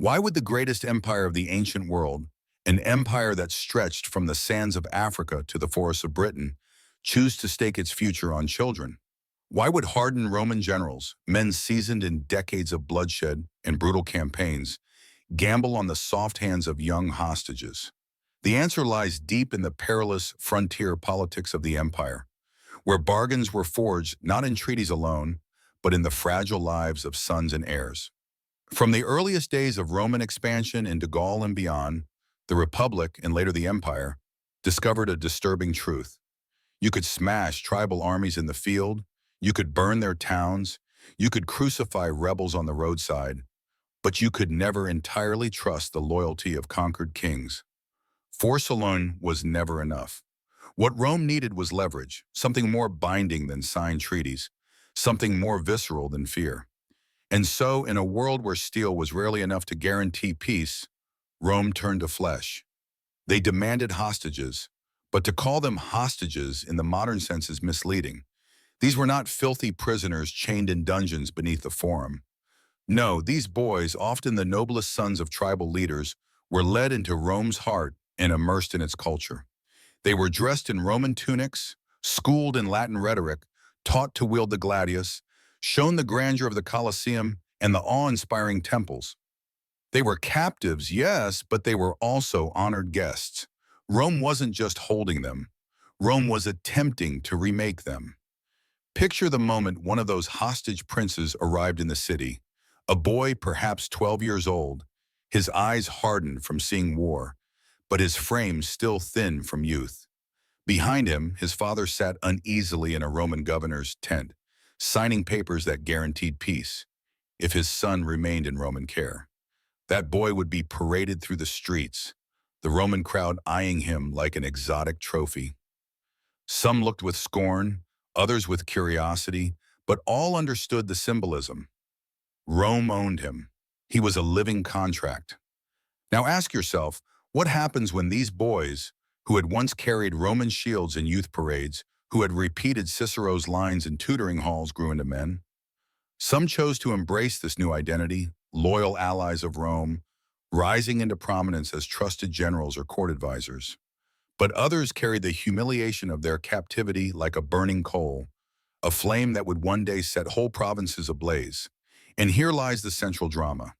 Why would the greatest empire of the ancient world, an empire that stretched from the sands of Africa to the forests of Britain, choose to stake its future on children? Why would hardened Roman generals, men seasoned in decades of bloodshed and brutal campaigns, gamble on the soft hands of young hostages? The answer lies deep in the perilous frontier politics of the empire, where bargains were forged not in treaties alone, but in the fragile lives of sons and heirs. From the earliest days of Roman expansion into Gaul and beyond, the Republic, and later the Empire, discovered a disturbing truth. You could smash tribal armies in the field, you could burn their towns, you could crucify rebels on the roadside, but you could never entirely trust the loyalty of conquered kings. Force alone was never enough. What Rome needed was leverage, something more binding than signed treaties, something more visceral than fear. And so, in a world where steel was rarely enough to guarantee peace, Rome turned to flesh. They demanded hostages, but to call them hostages in the modern sense is misleading. These were not filthy prisoners chained in dungeons beneath the Forum. No, these boys, often the noblest sons of tribal leaders, were led into Rome's heart and immersed in its culture. They were dressed in Roman tunics, schooled in Latin rhetoric, taught to wield the gladius, shown the grandeur of the Colosseum and the awe-inspiring temples. They were captives, yes, but they were also honored guests. Rome wasn't just holding them. Rome was attempting to remake them. Picture the moment one of those hostage princes arrived in the city, a boy perhaps 12 years old, his eyes hardened from seeing war, but his frame still thin from youth. Behind him, his father sat uneasily in a Roman governor's tent, signing papers that guaranteed peace, if his son remained in Roman care. That boy would be paraded through the streets, the Roman crowd eyeing him like an exotic trophy. Some looked with scorn, others with curiosity, but all understood the symbolism. Rome owned him. He was a living contract. Now ask yourself, what happens when these boys, who had once carried Roman shields in youth parades, who had repeated Cicero's lines in tutoring halls, grew into men? Some chose to embrace this new identity, loyal allies of Rome, rising into prominence as trusted generals or court advisors. But others carried the humiliation of their captivity like a burning coal, a flame that would one day set whole provinces ablaze. And here lies the central drama.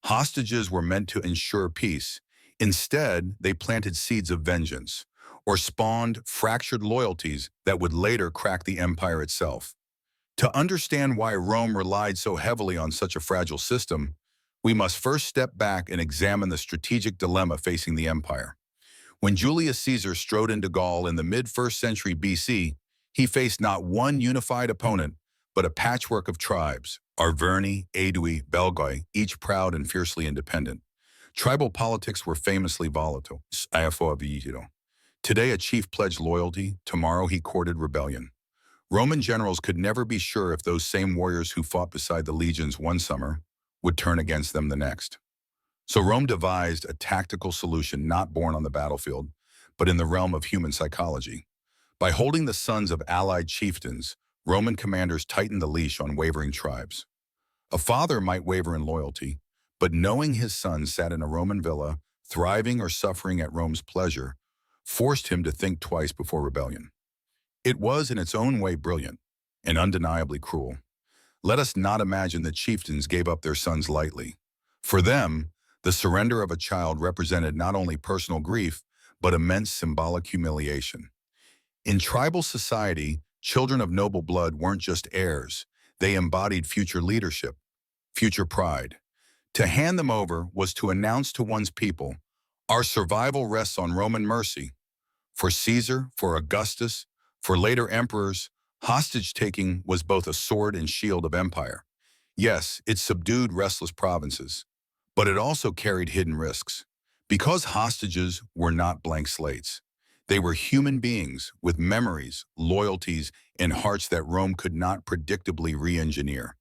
Hostages were meant to ensure peace. Instead, they planted seeds of vengeance, or spawned fractured loyalties that would later crack the empire itself. To understand why Rome relied so heavily on such a fragile system, we must first step back and examine the strategic dilemma facing the empire. When Julius Caesar strode into Gaul in the mid-1st century BC, he faced not one unified opponent, but a patchwork of tribes, Arverni, Aedui, Belgae, each proud and fiercely independent. Tribal politics were famously volatile. Today a chief pledged loyalty, tomorrow he courted rebellion. Roman generals could never be sure if those same warriors who fought beside the legions one summer would turn against them the next. So Rome devised a tactical solution not born on the battlefield, but in the realm of human psychology. By holding the sons of allied chieftains, Roman commanders tightened the leash on wavering tribes. A father might waver in loyalty, but knowing his son sat in a Roman villa, thriving or suffering at Rome's pleasure, forced him to think twice before rebellion. It was in its own way brilliant and undeniably cruel. Let us not imagine that chieftains gave up their sons lightly. For them, the surrender of a child represented not only personal grief, but immense symbolic humiliation. In tribal society, children of noble blood weren't just heirs. They embodied future leadership, future pride. To hand them over was to announce to one's people, our survival rests on Roman mercy. For Caesar, for Augustus, for later emperors, hostage-taking was both a sword and shield of empire. Yes, it subdued restless provinces, but it also carried hidden risks. Because hostages were not blank slates, they were human beings with memories, loyalties, and hearts that Rome could not predictably re-engineer.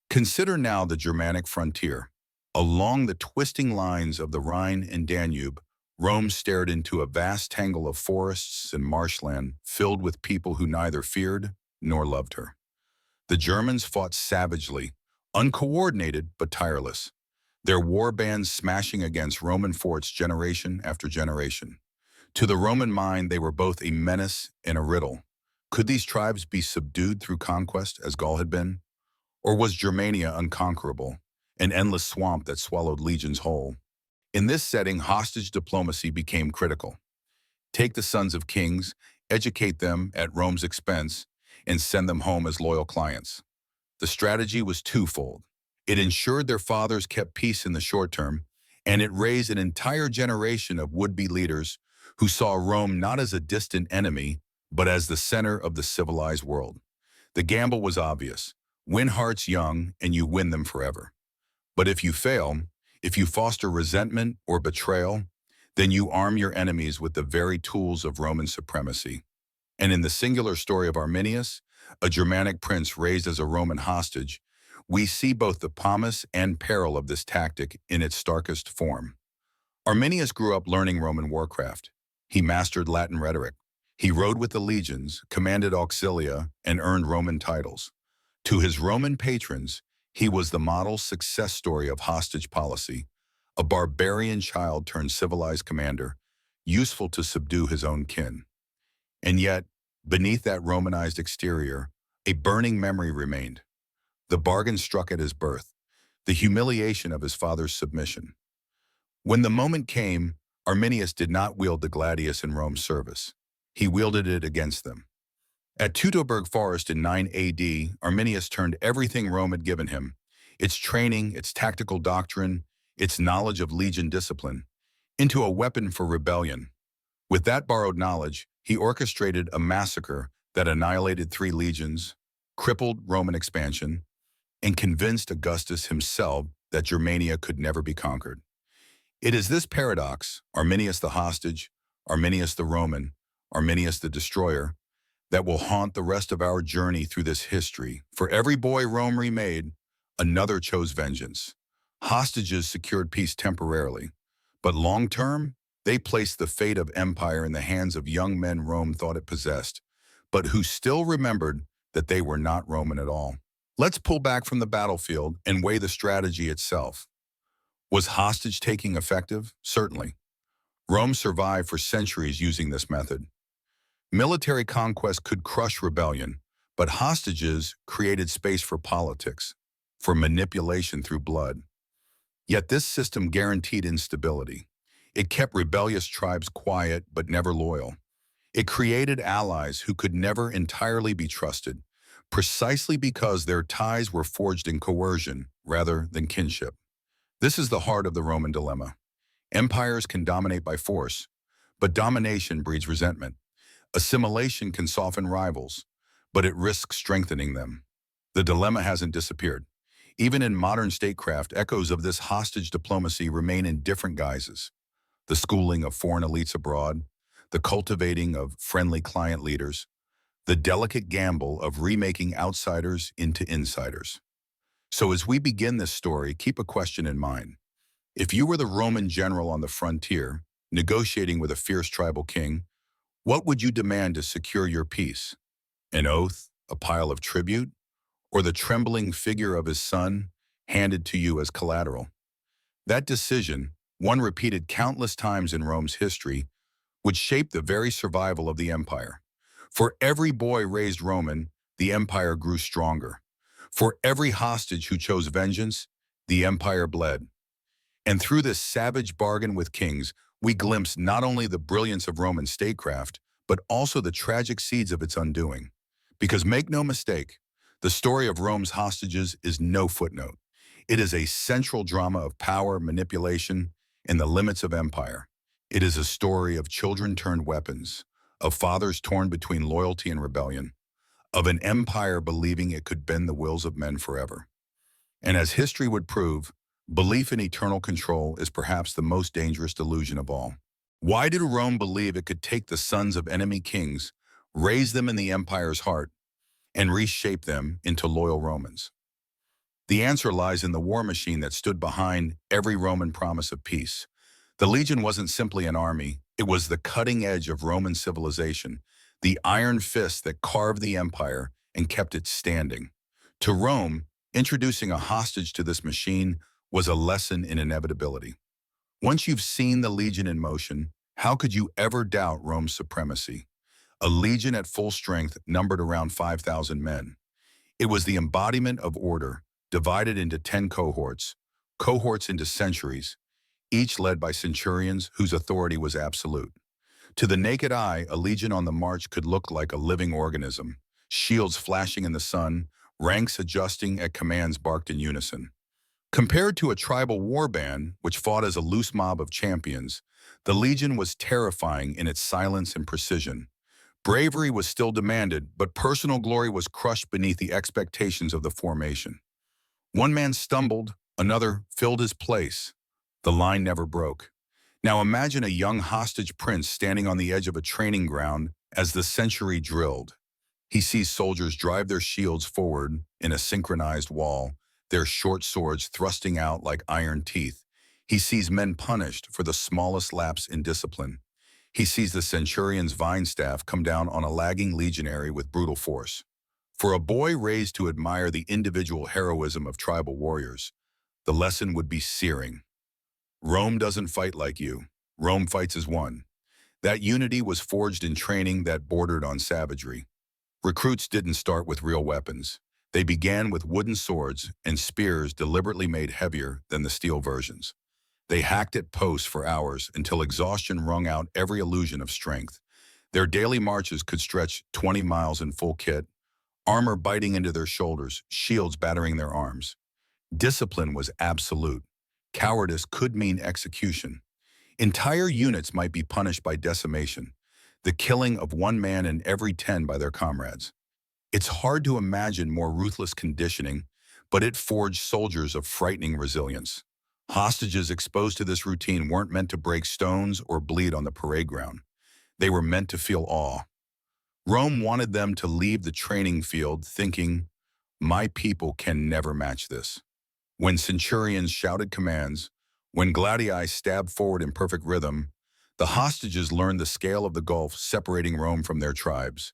Consider now the Germanic frontier. Along the twisting lines of the Rhine and Danube, Rome stared into a vast tangle of forests and marshland filled with people who neither feared nor loved her. The Germans fought savagely, uncoordinated but tireless. their war bands smashing against Roman forts generation after generation. To the Roman mind, they were both a menace and a riddle. Could these tribes be subdued through conquest, as Gaul had been? Or was Germania unconquerable, an endless swamp that swallowed legions whole? In this setting, hostage diplomacy became critical. Take the sons of kings, educate them at Rome's expense, and send them home as loyal clients. The strategy was twofold. It ensured their fathers kept peace in the short term, and it raised an entire generation of would-be leaders who saw Rome not as a distant enemy, but as the center of the civilized world. The gamble was obvious. Win hearts young, and you win them forever. But if you fail, if you foster resentment or betrayal, then you arm your enemies with the very tools of Roman supremacy. And in the singular story of Arminius, a Germanic prince raised as a Roman hostage, we see both the promise and peril of this tactic in its starkest form. Arminius grew up learning Roman warcraft. He mastered Latin rhetoric. He rode with the legions, commanded auxilia, and earned Roman titles. To his Roman patrons, he was the model success story of hostage policy, a barbarian child turned civilized commander, useful to subdue his own kin. And yet, beneath that Romanized exterior, a burning memory remained. The bargain struck at his birth, the humiliation of his father's submission. When the moment came, Arminius did not wield the gladius in Rome's service. He wielded it against them. At Teutoburg Forest in 9 AD, Arminius turned everything Rome had given him, its training, its tactical doctrine, its knowledge of legion discipline, into a weapon for rebellion. With that borrowed knowledge, he orchestrated a massacre that annihilated 3 legions, crippled Roman expansion, and convinced Augustus himself that Germania could never be conquered. It is this paradox, Arminius the hostage, Arminius the Roman, Arminius the destroyer, that will haunt the rest of our journey through this history. For every boy Rome remade, another chose vengeance. Hostages secured peace temporarily, but long-term, they placed the fate of empire in the hands of young men Rome thought it possessed, but who still remembered that they were not Roman at all. Let's pull back from the battlefield and weigh the strategy itself. Was hostage-taking effective? Certainly. Rome survived for centuries using this method. Military conquest could crush rebellion, but hostages created space for politics, for manipulation through blood. Yet this system guaranteed instability. It kept rebellious tribes quiet but never loyal. It created allies who could never entirely be trusted, precisely because their ties were forged in coercion rather than kinship. This is the heart of the Roman dilemma. Empires can dominate by force, but domination breeds resentment. Assimilation can soften rivals, but it risks strengthening them. The dilemma hasn't disappeared. Even in modern statecraft, echoes of this hostage diplomacy remain in different guises. The schooling of foreign elites abroad, the cultivating of friendly client leaders, the delicate gamble of remaking outsiders into insiders. So as we begin this story, keep a question in mind. If you were the Roman general on the frontier, negotiating with a fierce tribal king, what would you demand to secure your peace? An oath, a pile of tribute, or the trembling figure of his son handed to you as collateral? That decision, one repeated countless times in Rome's history, would shape the very survival of the empire. For every boy raised Roman, the empire grew stronger. For every hostage who chose vengeance, the empire bled. And through this savage bargain with kings, we glimpse not only the brilliance of Roman statecraft, but also the tragic seeds of its undoing. Because make no mistake, the story of Rome's hostages is no footnote. It is a central drama of power, manipulation, and the limits of empire. It is a story of children turned weapons, of fathers torn between loyalty and rebellion, of an empire believing it could bend the wills of men forever. And as history would prove, belief in eternal control is perhaps the most dangerous delusion of all. Why did Rome believe it could take the sons of enemy kings, raise them in the empire's heart, and reshape them into loyal Romans? The answer lies in the war machine that stood behind every Roman promise of peace. The legion wasn't simply an army, it was the cutting edge of Roman civilization, the iron fist that carved the empire and kept it standing. To Rome, introducing a hostage to this machine was a lesson in inevitability. Once you've seen the legion in motion, how could you ever doubt Rome's supremacy? A legion at full strength numbered around 5,000 men. It was the embodiment of order, divided into 10 cohorts, cohorts into centuries, each led by centurions whose authority was absolute. To the naked eye, a legion on the march could look like a living organism, shields flashing in the sun, ranks adjusting at commands barked in unison. Compared to a tribal warband, which fought as a loose mob of champions, the legion was terrifying in its silence and precision. Bravery was still demanded, but personal glory was crushed beneath the expectations of the formation. One man stumbled, another filled his place. The line never broke. Now imagine a young hostage prince standing on the edge of a training ground as the century drilled. He sees soldiers drive their shields forward in a synchronized wall, their short swords thrusting out like iron teeth. He sees men punished for the smallest lapse in discipline. He sees the centurion's vine staff come down on a lagging legionary with brutal force. For a boy raised to admire the individual heroism of tribal warriors, the lesson would be searing. Rome doesn't fight like you. Rome fights as one. That unity was forged in training that bordered on savagery. Recruits didn't start with real weapons. They began with wooden swords and spears deliberately made heavier than the steel versions. They hacked at posts for hours until exhaustion wrung out every illusion of strength. Their daily marches could stretch 20 miles in full kit, armor biting into their shoulders, shields battering their arms. Discipline was absolute. Cowardice could mean execution. Entire units might be punished by decimation, the killing of one man in every 10 by their comrades. It's hard to imagine more ruthless conditioning, but it forged soldiers of frightening resilience. Hostages exposed to this routine weren't meant to break stones or bleed on the parade ground. They were meant to feel awe. Rome wanted them to leave the training field thinking, "My people can never match this." When centurions shouted commands, when gladii stabbed forward in perfect rhythm, the hostages learned the scale of the gulf separating Rome from their tribes.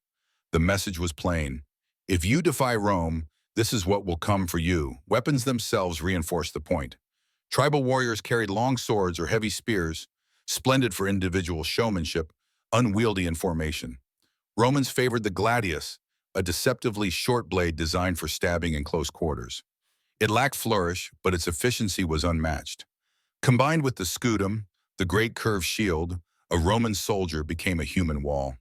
The message was plain. If you defy Rome, this is what will come for you. Weapons themselves reinforced the point. Tribal warriors carried long swords or heavy spears, splendid for individual showmanship, unwieldy in formation. Romans favored the gladius, a deceptively short blade designed for stabbing in close quarters. It lacked flourish, but its efficiency was unmatched. Combined with the scutum, the great curved shield, a Roman soldier became a human wall.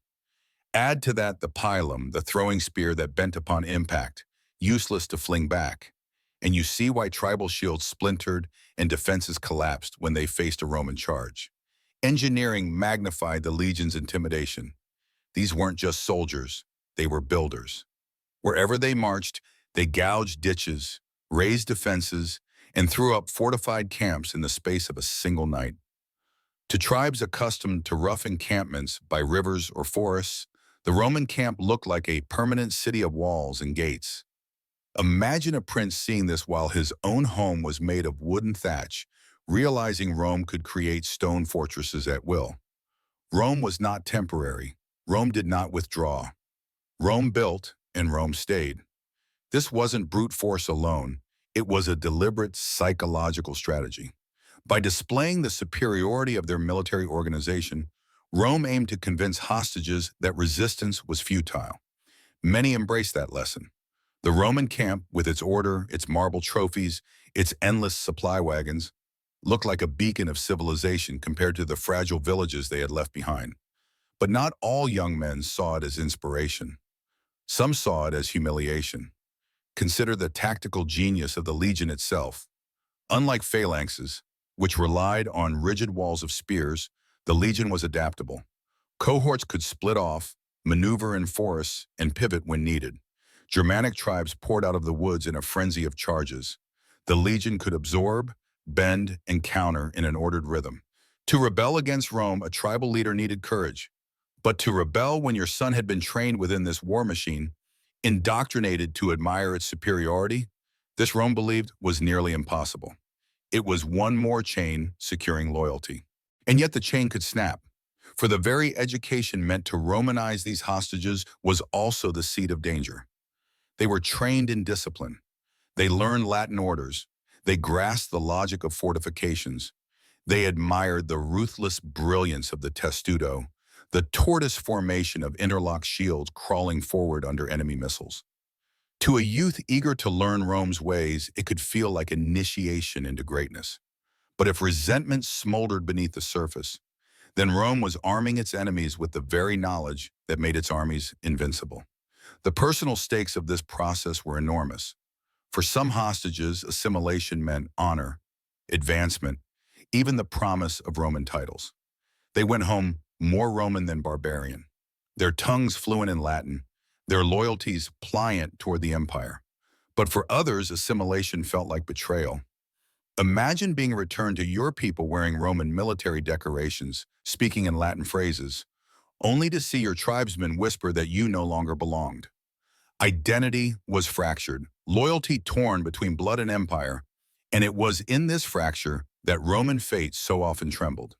Add to that the pilum, the throwing spear that bent upon impact, useless to fling back. And you see why tribal shields splintered and defenses collapsed when they faced a Roman charge. Engineering magnified the legion's intimidation. These weren't just soldiers, they were builders. Wherever they marched, they gouged ditches, raised defenses, and threw up fortified camps in the space of a single night. To tribes accustomed to rough encampments by rivers or forests, the Roman camp looked like a permanent city of walls and gates. Imagine a prince seeing this while his own home was made of wooden thatch, realizing Rome could create stone fortresses at will. Rome was not temporary. Rome did not withdraw. Rome built, and Rome stayed. This wasn't brute force alone. It was a deliberate psychological strategy. By displaying the superiority of their military organization, Rome aimed to convince hostages that resistance was futile. Many embraced that lesson. The Roman camp, with its order, its marble trophies, its endless supply wagons, looked like a beacon of civilization compared to the fragile villages they had left behind. But not all young men saw it as inspiration. Some saw it as humiliation. Consider the tactical genius of the legion itself. Unlike phalanxes, which relied on rigid walls of spears, the legion was adaptable. Cohorts could split off, maneuver in forests, and pivot when needed. Germanic tribes poured out of the woods in a frenzy of charges. The legion could absorb, bend, and counter in an ordered rhythm. To rebel against Rome, a tribal leader needed courage. But to rebel when your son had been trained within this war machine, indoctrinated to admire its superiority, this Rome believed was nearly impossible. It was one more chain securing loyalty. And yet the chain could snap. For the very education meant to Romanize these hostages was also the seed of danger. They were trained in discipline. They learned Latin orders. They grasped the logic of fortifications. They admired the ruthless brilliance of the testudo, the tortoise formation of interlocked shields crawling forward under enemy missiles. To a youth eager to learn Rome's ways, it could feel like initiation into greatness. But if resentment smoldered beneath the surface, then Rome was arming its enemies with the very knowledge that made its armies invincible. The personal stakes of this process were enormous. For some hostages, assimilation meant honor, advancement, even the promise of Roman titles. They went home more Roman than barbarian, their tongues fluent in Latin, their loyalties pliant toward the empire. But for others, assimilation felt like betrayal. Imagine being returned to your people wearing Roman military decorations, speaking in Latin phrases, only to see your tribesmen whisper that you no longer belonged. Identity was fractured, loyalty torn between blood and empire, and it was in this fracture that Roman fate so often trembled.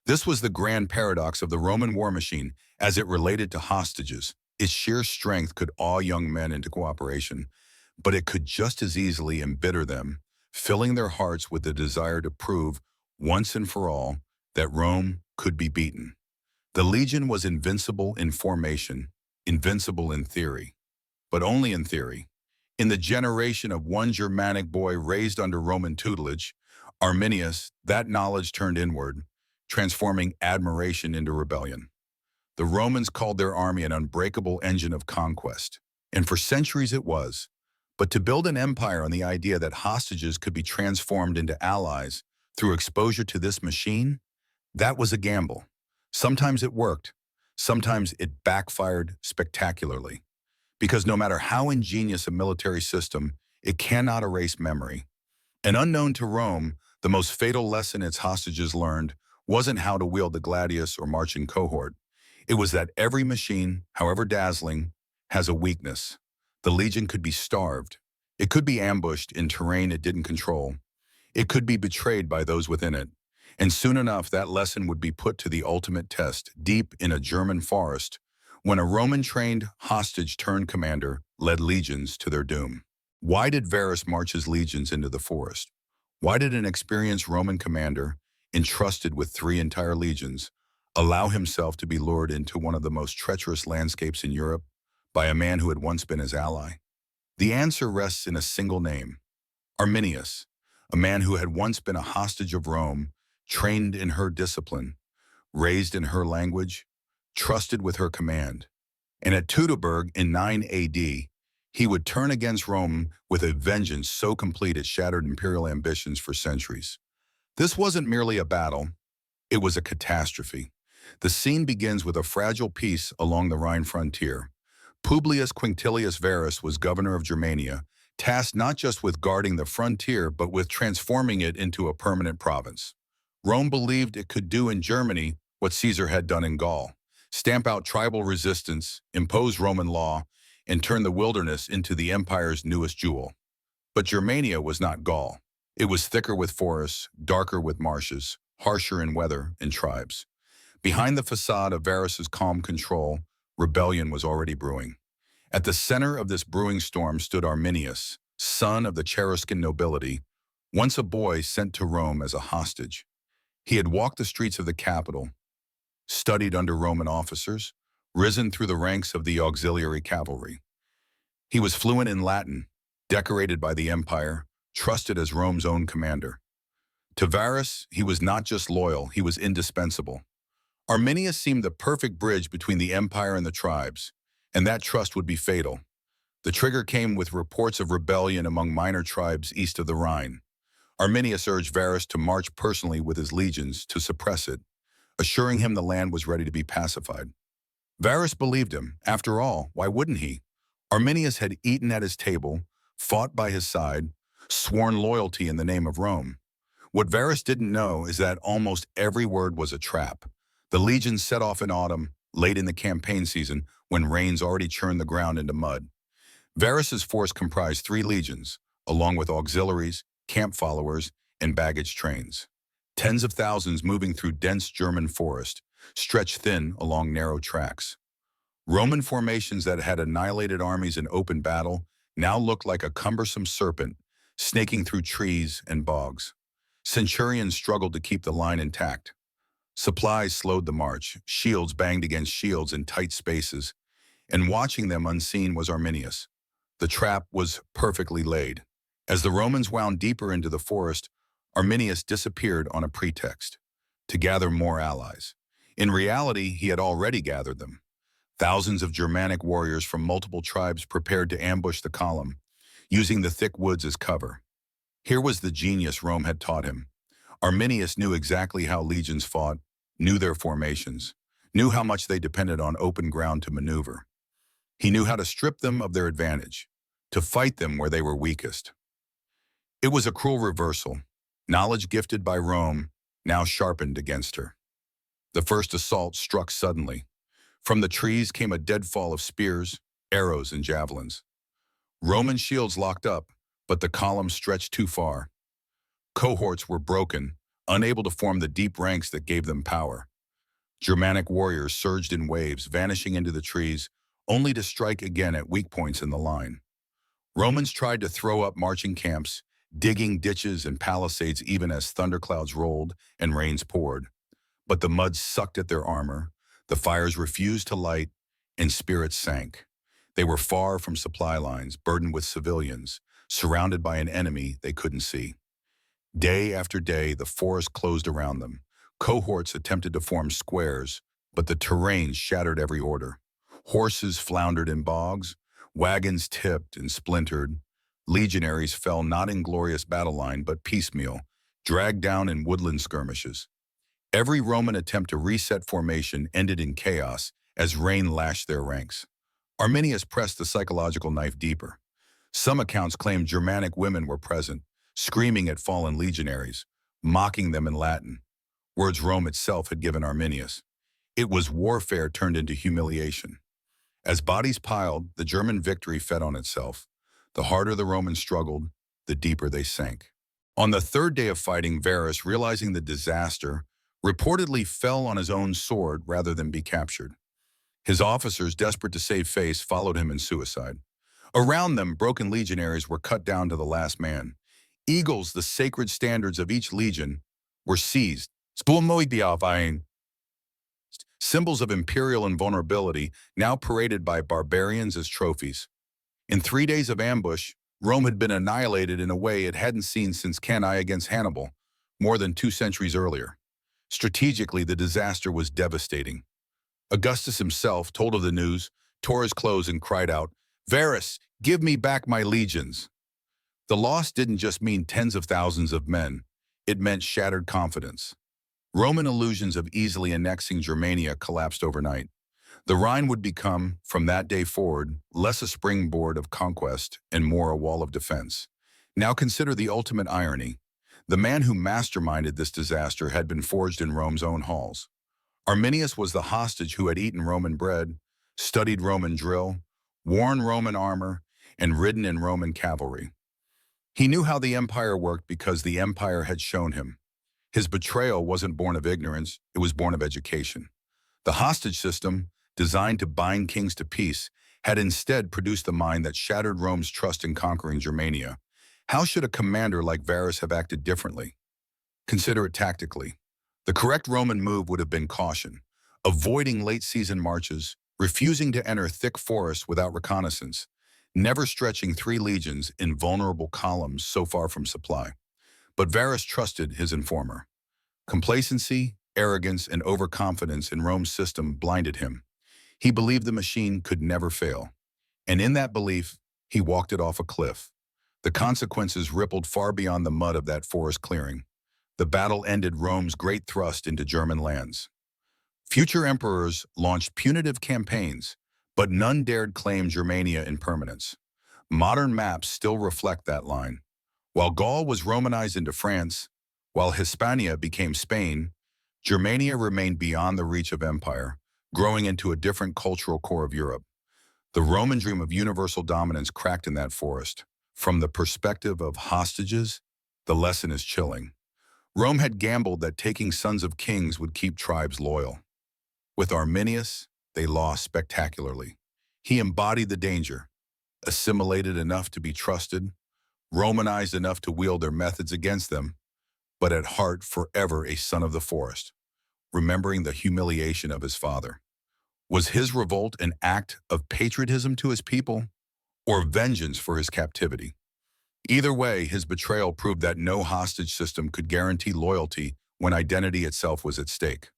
This was the grand paradox of the Roman war machine as it related to hostages. Its sheer strength could awe young men into cooperation, but it could just as easily embitter them, filling their hearts with the desire to prove, once and for all, that Rome could be beaten. The legion was invincible in formation, invincible in theory, but only in theory. In the generation of one Germanic boy raised under Roman tutelage, Arminius, that knowledge turned inward, transforming admiration into rebellion. The Romans called their army an unbreakable engine of conquest, and for centuries it was. But to build an empire on the idea that hostages could be transformed into allies through exposure to this machine, that was a gamble. Sometimes it worked. Sometimes it backfired spectacularly. Because no matter how ingenious a military system, it cannot erase memory. And unknown to Rome, the most fatal lesson its hostages learned wasn't how to wield the gladius or march in cohort. It was that every machine, however dazzling, has a weakness. The legion could be starved. It could be ambushed in terrain it didn't control. It could be betrayed by those within it. And soon enough, that lesson would be put to the ultimate test, deep in a German forest, when a Roman-trained hostage-turned commander led legions to their doom. Why did Varus march his legions into the forest? Why did an experienced Roman commander, entrusted with 3 entire legions, allow himself to be lured into one of the most treacherous landscapes in Europe by a man who had once been his ally? The answer rests in a single name, Arminius, a man who had once been a hostage of Rome, trained in her discipline, raised in her language, trusted with her command. And at Teutoburg in 9 AD, he would turn against Rome with a vengeance so complete it shattered imperial ambitions for centuries. This wasn't merely a battle, it was a catastrophe. The scene begins with a fragile peace along the Rhine frontier. Publius Quinctilius Varus was governor of Germania, tasked not just with guarding the frontier but with transforming it into a permanent province. Rome believed it could do in Germany what Caesar had done in Gaul, stamp out tribal resistance, impose Roman law, and turn the wilderness into the empire's newest jewel. But Germania was not Gaul. It was thicker with forests, darker with marshes, harsher in weather and tribes. Behind the facade of Varus's calm control, rebellion was already brewing. At the center of this brewing storm stood Arminius, son of the Cheruscan nobility, once a boy sent to Rome as a hostage. He had walked the streets of the capital, studied under Roman officers, risen through the ranks of the auxiliary cavalry. He was fluent in Latin, decorated by the empire, trusted as Rome's own commander. To Varus, he was not just loyal, he was indispensable. Arminius seemed the perfect bridge between the empire and the tribes, and that trust would be fatal. The trigger came with reports of rebellion among minor tribes east of the Rhine. Arminius urged Varus to march personally with his legions to suppress it, assuring him the land was ready to be pacified. Varus believed him. After all, why wouldn't he? Arminius had eaten at his table, fought by his side, sworn loyalty in the name of Rome. What Varus didn't know is that almost every word was a trap. The legions set off in autumn, late in the campaign season, when rains already churned the ground into mud. Varus's force comprised 3 legions, along with auxiliaries, camp followers, and baggage trains. Tens of thousands moving through dense German forest, stretched thin along narrow tracks. Roman formations that had annihilated armies in open battle now looked like a cumbersome serpent, snaking through trees and bogs. Centurions struggled to keep the line intact. Supplies slowed the march, shields banged against shields in tight spaces, and watching them unseen was Arminius. The trap was perfectly laid. As the Romans wound deeper into the forest, Arminius disappeared on a pretext, to gather more allies. In reality, he had already gathered them. Thousands of Germanic warriors from multiple tribes prepared to ambush the column, using the thick woods as cover. Here was the genius Rome had taught him. Arminius knew exactly how legions fought, knew their formations, knew how much they depended on open ground to maneuver. He knew how to strip them of their advantage, to fight them where they were weakest. It was a cruel reversal. Knowledge gifted by Rome now sharpened against her. The first assault struck suddenly. From the trees came a deadfall of spears, arrows, and javelins. Roman shields locked up, but the column stretched too far. Cohorts were broken, unable to form the deep ranks that gave them power. Germanic warriors surged in waves, vanishing into the trees, only to strike again at weak points in the line. Romans tried to throw up marching camps, digging ditches and palisades even as thunderclouds rolled and rains poured. But the mud sucked at their armor, the fires refused to light, and spirits sank. They were far from supply lines, burdened with civilians, surrounded by an enemy they couldn't see. Day after day, the forest closed around them. Cohorts attempted to form squares, but the terrain shattered every order. Horses floundered in bogs, wagons tipped and splintered. Legionaries fell not in glorious battle line, but piecemeal, dragged down in woodland skirmishes. Every Roman attempt to reset formation ended in chaos as rain lashed their ranks. Arminius pressed the psychological knife deeper. Some accounts claim Germanic women were present, screaming at fallen legionaries, mocking them in Latin, words Rome itself had given Arminius. It was warfare turned into humiliation. As bodies piled, the German victory fed on itself. The harder the Romans struggled, the deeper they sank. On the third day of fighting, Varus, realizing the disaster, reportedly fell on his own sword rather than be captured. His officers, desperate to save face, followed him in suicide. Around them, broken legionaries were cut down to the last man. Eagles, the sacred standards of each legion, were seized. Symbols of imperial invulnerability now paraded by barbarians as trophies. In 3 days of ambush, Rome had been annihilated in a way it hadn't seen since Cannae against Hannibal, more than 2 centuries earlier. Strategically, the disaster was devastating. Augustus himself, told of the news, tore his clothes and cried out, "Varus, give me back my legions." The loss didn't just mean tens of thousands of men. It meant shattered confidence. Roman illusions of easily annexing Germania collapsed overnight. The Rhine would become, from that day forward, less a springboard of conquest and more a wall of defense. Now consider the ultimate irony. The man who masterminded this disaster had been forged in Rome's own halls. Arminius was the hostage who had eaten Roman bread, studied Roman drill, worn Roman armor, and ridden in Roman cavalry. He knew how the empire worked because the empire had shown him. His betrayal wasn't born of ignorance, it was born of education. The hostage system, designed to bind kings to peace, had instead produced the mind that shattered Rome's trust in conquering Germania. How should a commander like Varus have acted differently? Consider it tactically. The correct Roman move would have been caution, avoiding late-season marches, refusing to enter thick forests without reconnaissance, never stretching 3 legions in vulnerable columns so far from supply. But Varus trusted his informer. Complacency, arrogance, and overconfidence in Rome's system blinded him. He believed the machine could never fail. And in that belief, he walked it off a cliff. The consequences rippled far beyond the mud of that forest clearing. The battle ended Rome's great thrust into German lands. Future emperors launched punitive campaigns, but none dared claim Germania in permanence. Modern maps still reflect that line. While Gaul was Romanized into France, while Hispania became Spain, Germania remained beyond the reach of empire, growing into a different cultural core of Europe. The Roman dream of universal dominance cracked in that forest. From the perspective of hostages, the lesson is chilling. Rome had gambled that taking sons of kings would keep tribes loyal. With Arminius, they lost spectacularly. He embodied the danger, assimilated enough to be trusted, Romanized enough to wield their methods against them, but at heart forever a son of the forest, remembering the humiliation of his father. Was his revolt an act of patriotism to his people or vengeance for his captivity? Either way, his betrayal proved that no hostage system could guarantee loyalty when identity itself was at stake.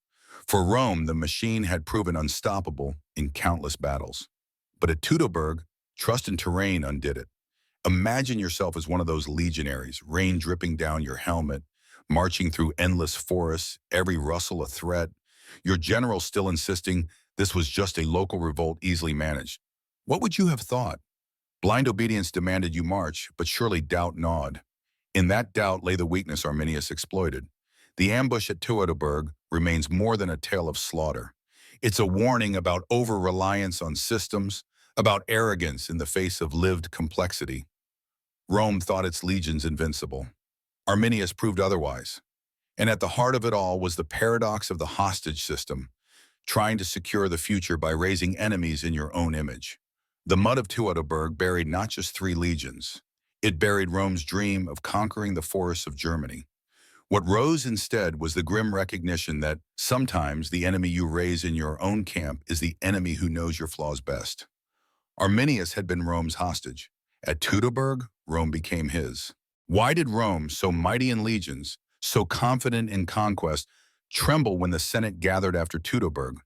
For Rome, the machine had proven unstoppable in countless battles. But at Teutoburg, trust in terrain undid it. Imagine yourself as one of those legionaries, rain dripping down your helmet, marching through endless forests, every rustle a threat. Your general still insisting this was just a local revolt easily managed. What would you have thought? Blind obedience demanded you march, but surely doubt gnawed. In that doubt lay the weakness Arminius exploited. The ambush at Teutoburg remains more than a tale of slaughter. It's a warning about over-reliance on systems, about arrogance in the face of lived complexity. Rome thought its legions invincible. Arminius proved otherwise. And at the heart of it all was the paradox of the hostage system, trying to secure the future by raising enemies in your own image. The mud of Teutoburg buried not just 3 legions. It buried Rome's dream of conquering the forests of Germany. What rose instead was the grim recognition that sometimes the enemy you raise in your own camp is the enemy who knows your flaws best. Arminius had been Rome's hostage. At Teutoburg, Rome became his. Why did Rome, so mighty in legions, so confident in conquest, tremble when the Senate gathered after Teutoburg?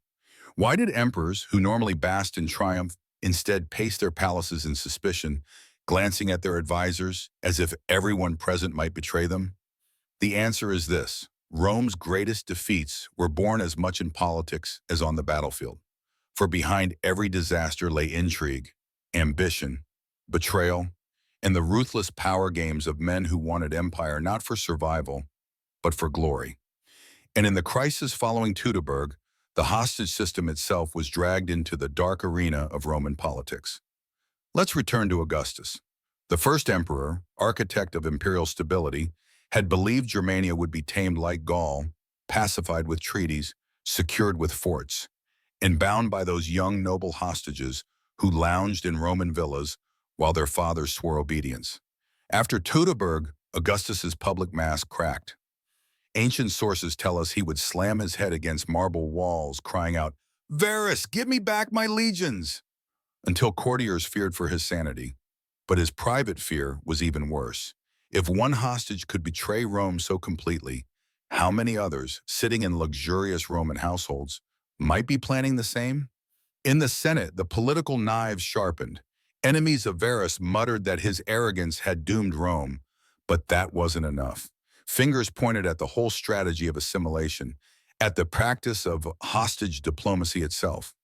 Why did emperors, who normally basked in triumph, instead pace their palaces in suspicion, glancing at their advisors as if everyone present might betray them? The answer is this: Rome's greatest defeats were born as much in politics as on the battlefield. For behind every disaster lay intrigue, ambition, betrayal, and the ruthless power games of men who wanted empire not for survival, but for glory. And in the crisis following Teutoburg, the hostage system itself was dragged into the dark arena of Roman politics. Let's return to Augustus. The first emperor, architect of imperial stability, had believed Germania would be tamed like Gaul, pacified with treaties, secured with forts, and bound by those young noble hostages who lounged in Roman villas while their fathers swore obedience. After Teutoburg, Augustus's public mask cracked. Ancient sources tell us he would slam his head against marble walls, crying out, "Varus, give me back my legions!" until courtiers feared for his sanity. But his private fear was even worse. If one hostage could betray Rome so completely, how many others, sitting in luxurious Roman households, might be planning the same? In the Senate, the political knives sharpened. Enemies of Varus muttered that his arrogance had doomed Rome, but that wasn't enough. Fingers pointed at the whole strategy of assimilation, at the practice of hostage diplomacy itself.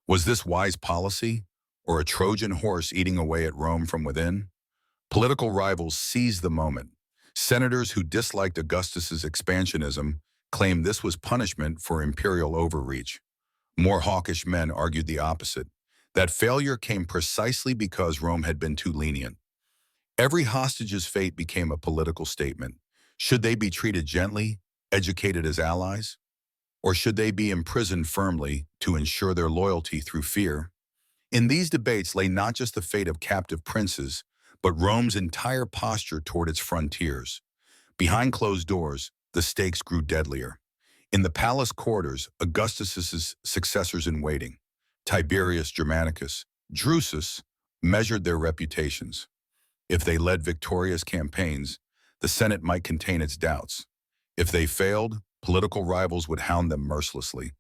Was this wise policy, or a Trojan horse eating away at Rome from within? Political rivals seized the moment. Senators who disliked Augustus's expansionism claimed this was punishment for imperial overreach. More hawkish men argued the opposite, that failure came precisely because Rome had been too lenient. Every hostage's fate became a political statement. Should they be treated gently, educated as allies? Or should they be imprisoned firmly to ensure their loyalty through fear? In these debates lay not just the fate of captive princes, but Rome's entire posture toward its frontiers. Behind closed doors, the stakes grew deadlier. In the palace corridors, Augustus's successors in waiting, Tiberius Germanicus, Drusus, measured their reputations. If they led victorious campaigns, the Senate might contain its doubts. If they failed, political rivals would hound them mercilessly.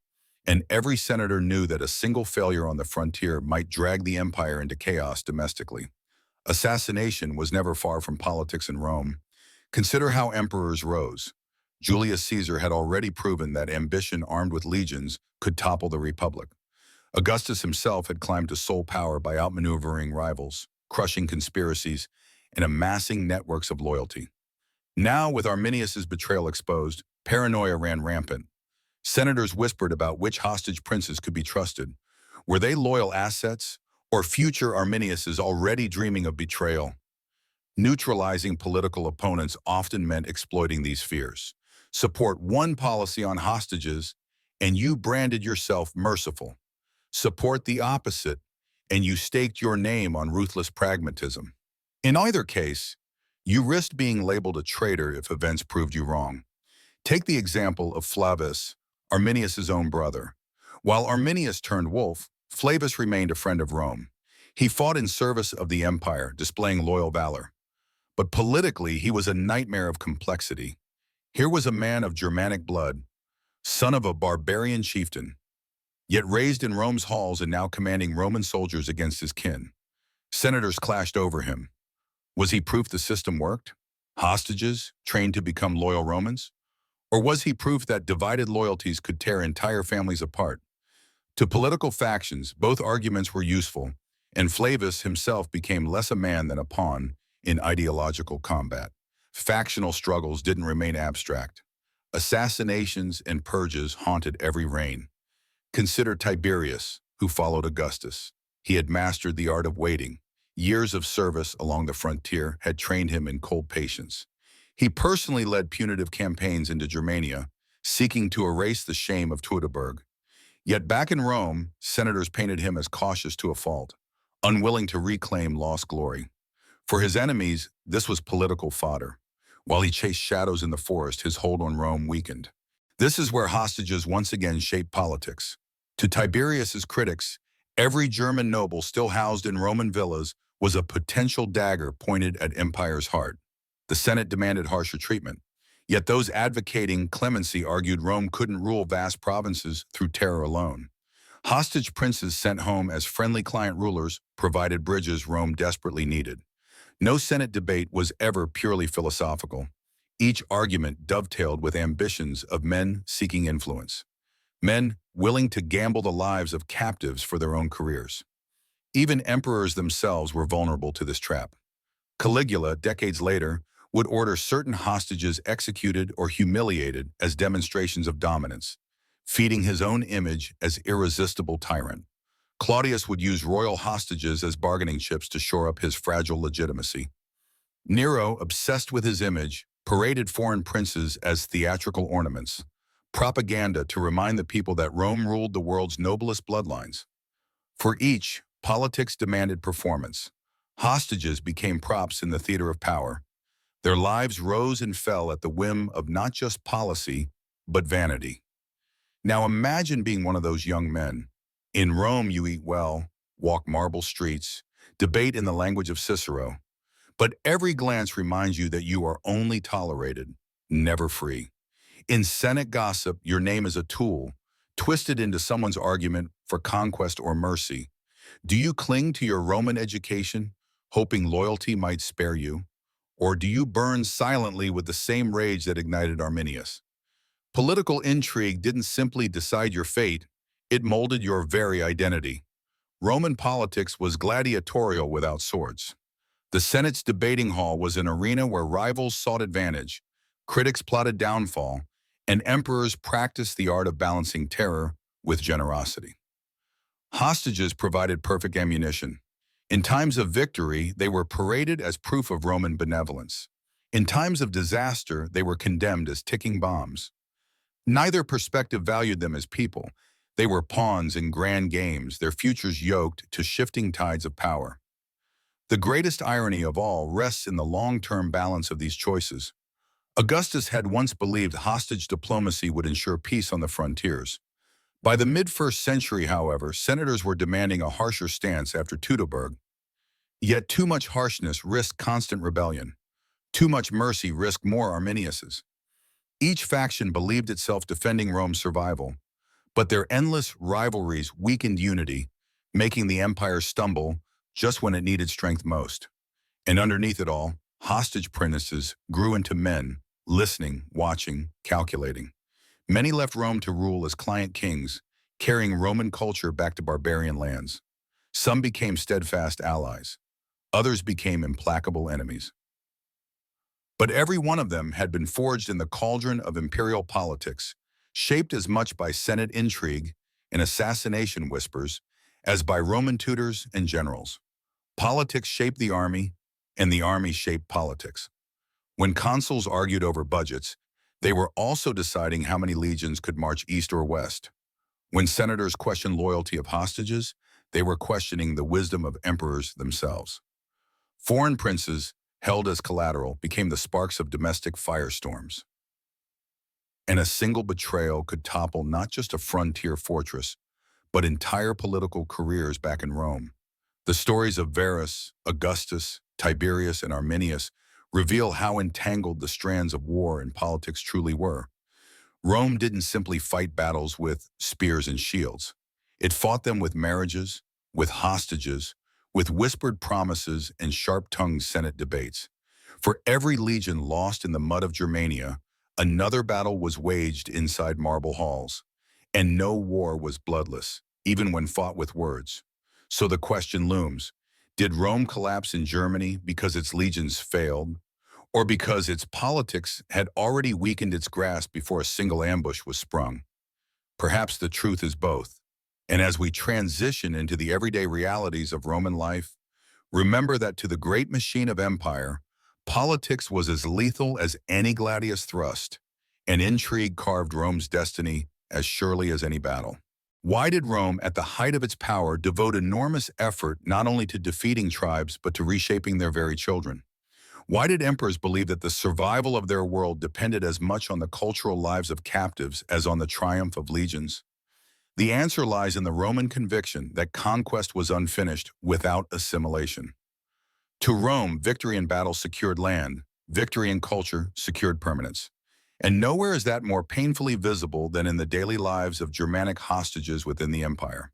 And every senator knew that a single failure on the frontier might drag the empire into chaos domestically. Assassination was never far from politics in Rome. Consider how emperors rose. Julius Caesar had already proven that ambition armed with legions could topple the republic. Augustus himself had climbed to sole power by outmaneuvering rivals, crushing conspiracies, and amassing networks of loyalty. Now, with Arminius's betrayal exposed, paranoia ran rampant. Senators whispered about which hostage princes could be trusted. Were they loyal assets, or future Arminiuses already dreaming of betrayal? Neutralizing political opponents often meant exploiting these fears. Support one policy on hostages, and you branded yourself merciful. Support the opposite, and you staked your name on ruthless pragmatism. In either case, You risked being labeled a traitor if events proved you wrong. Take the example of Flavius, Arminius's own brother. While Arminius turned wolf, Flavius remained a friend of Rome. He fought in service of the empire, displaying loyal valor. But politically, he was a nightmare of complexity. Here was a man of Germanic blood, son of a barbarian chieftain, yet raised in Rome's halls and now commanding Roman soldiers against his kin. Senators clashed over him. Was he proof the system worked? Hostages, trained to become loyal Romans? Or was he proof that divided loyalties could tear entire families apart? To political factions, both arguments were useful, and Flavius himself became less a man than a pawn in ideological combat. Factional struggles didn't remain abstract. Assassinations and purges haunted every reign. Consider Tiberius, who followed Augustus. He had mastered the art of waiting. Years of service along the frontier had trained him in cold patience. He personally led punitive campaigns into Germania, seeking to erase the shame of Teutoburg. Yet back in Rome, senators painted him as cautious to a fault, unwilling to reclaim lost glory. For his enemies, this was political fodder. While he chased shadows in the forest, his hold on Rome weakened. This is where hostages once again shaped politics. To Tiberius's critics, every German noble still housed in Roman villas was a potential dagger pointed at empire's heart. The Senate demanded harsher treatment. Yet those advocating clemency argued Rome couldn't rule vast provinces through terror alone. Hostage princes sent home as friendly client rulers provided bridges Rome desperately needed. No Senate debate was ever purely philosophical. Each argument dovetailed with ambitions of men seeking influence. Men willing to gamble the lives of captives for their own careers. Even emperors themselves were vulnerable to this trap. Caligula, decades later, would order certain hostages executed or humiliated as demonstrations of dominance, feeding his own image as irresistible tyrant. Claudius would use royal hostages as bargaining chips to shore up his fragile legitimacy. Nero, obsessed with his image, paraded foreign princes as theatrical ornaments, propaganda to remind the people that Rome ruled the world's noblest bloodlines. For each, politics demanded performance. Hostages became props in the theater of power. Their lives rose and fell at the whim of not just policy, but vanity. Now imagine being one of those young men. In Rome, you eat well, walk marble streets, debate in the language of Cicero. But every glance reminds you that you are only tolerated, never free. In Senate gossip, your name is a tool, twisted into someone's argument for conquest or mercy. Do you cling to your Roman education, hoping loyalty might spare you? Or do you burn silently with the same rage that ignited Arminius? Political intrigue didn't simply decide your fate, it molded your very identity. Roman politics was gladiatorial without swords. The Senate's debating hall was an arena where rivals sought advantage, critics plotted downfall, and emperors practiced the art of balancing terror with generosity. Hostages provided perfect ammunition. In times of victory, they were paraded as proof of Roman benevolence. In times of disaster, they were condemned as ticking bombs. Neither perspective valued them as people. They were pawns in grand games, their futures yoked to shifting tides of power. The greatest irony of all rests in the long-term balance of these choices. Augustus had once believed hostage diplomacy would ensure peace on the frontiers. By the mid-first century, however, senators were demanding a harsher stance after Teutoburg. Yet too much harshness risked constant rebellion. Too much mercy risked more Arminiuses. Each faction believed itself defending Rome's survival, but their endless rivalries weakened unity, making the empire stumble just when it needed strength most. And underneath it all, hostage princes grew into men, listening, watching, calculating. Many left Rome to rule as client kings, carrying Roman culture back to barbarian lands. Some became steadfast allies. Others became implacable enemies. But every one of them had been forged in the cauldron of imperial politics, shaped as much by Senate intrigue and assassination whispers as by Roman tutors and generals. Politics shaped the army, and the army shaped politics. When consuls argued over budgets, they were also deciding how many legions could march east or west. When senators questioned loyalty of hostages, they were questioning the wisdom of emperors themselves. Foreign princes, held as collateral, became the sparks of domestic firestorms. And a single betrayal could topple not just a frontier fortress, but entire political careers back in Rome. The stories of Varus, Augustus, Tiberius, and Arminius reveal how entangled the strands of war and politics truly were. Rome didn't simply fight battles with spears and shields. It fought them with marriages, with hostages, with whispered promises and sharp-tongued Senate debates. For every legion lost in the mud of Germania, another battle was waged inside marble halls. And no war was bloodless, even when fought with words. So the question looms, did Rome collapse in Germany because its legions failed, or because its politics had already weakened its grasp before a single ambush was sprung? Perhaps the truth is both. And as we transition into the everyday realities of Roman life, remember that to the great machine of empire, politics was as lethal as any gladius thrust, and intrigue carved Rome's destiny as surely as any battle. Why did Rome, at the height of its power, devote enormous effort not only to defeating tribes but to reshaping their very children? Why did emperors believe that the survival of their world depended as much on the cultural lives of captives as on the triumph of legions? The answer lies in the Roman conviction that conquest was unfinished without assimilation. To Rome, victory in battle secured land, victory in culture secured permanence. And nowhere is that more painfully visible than in the daily lives of Germanic hostages within the empire.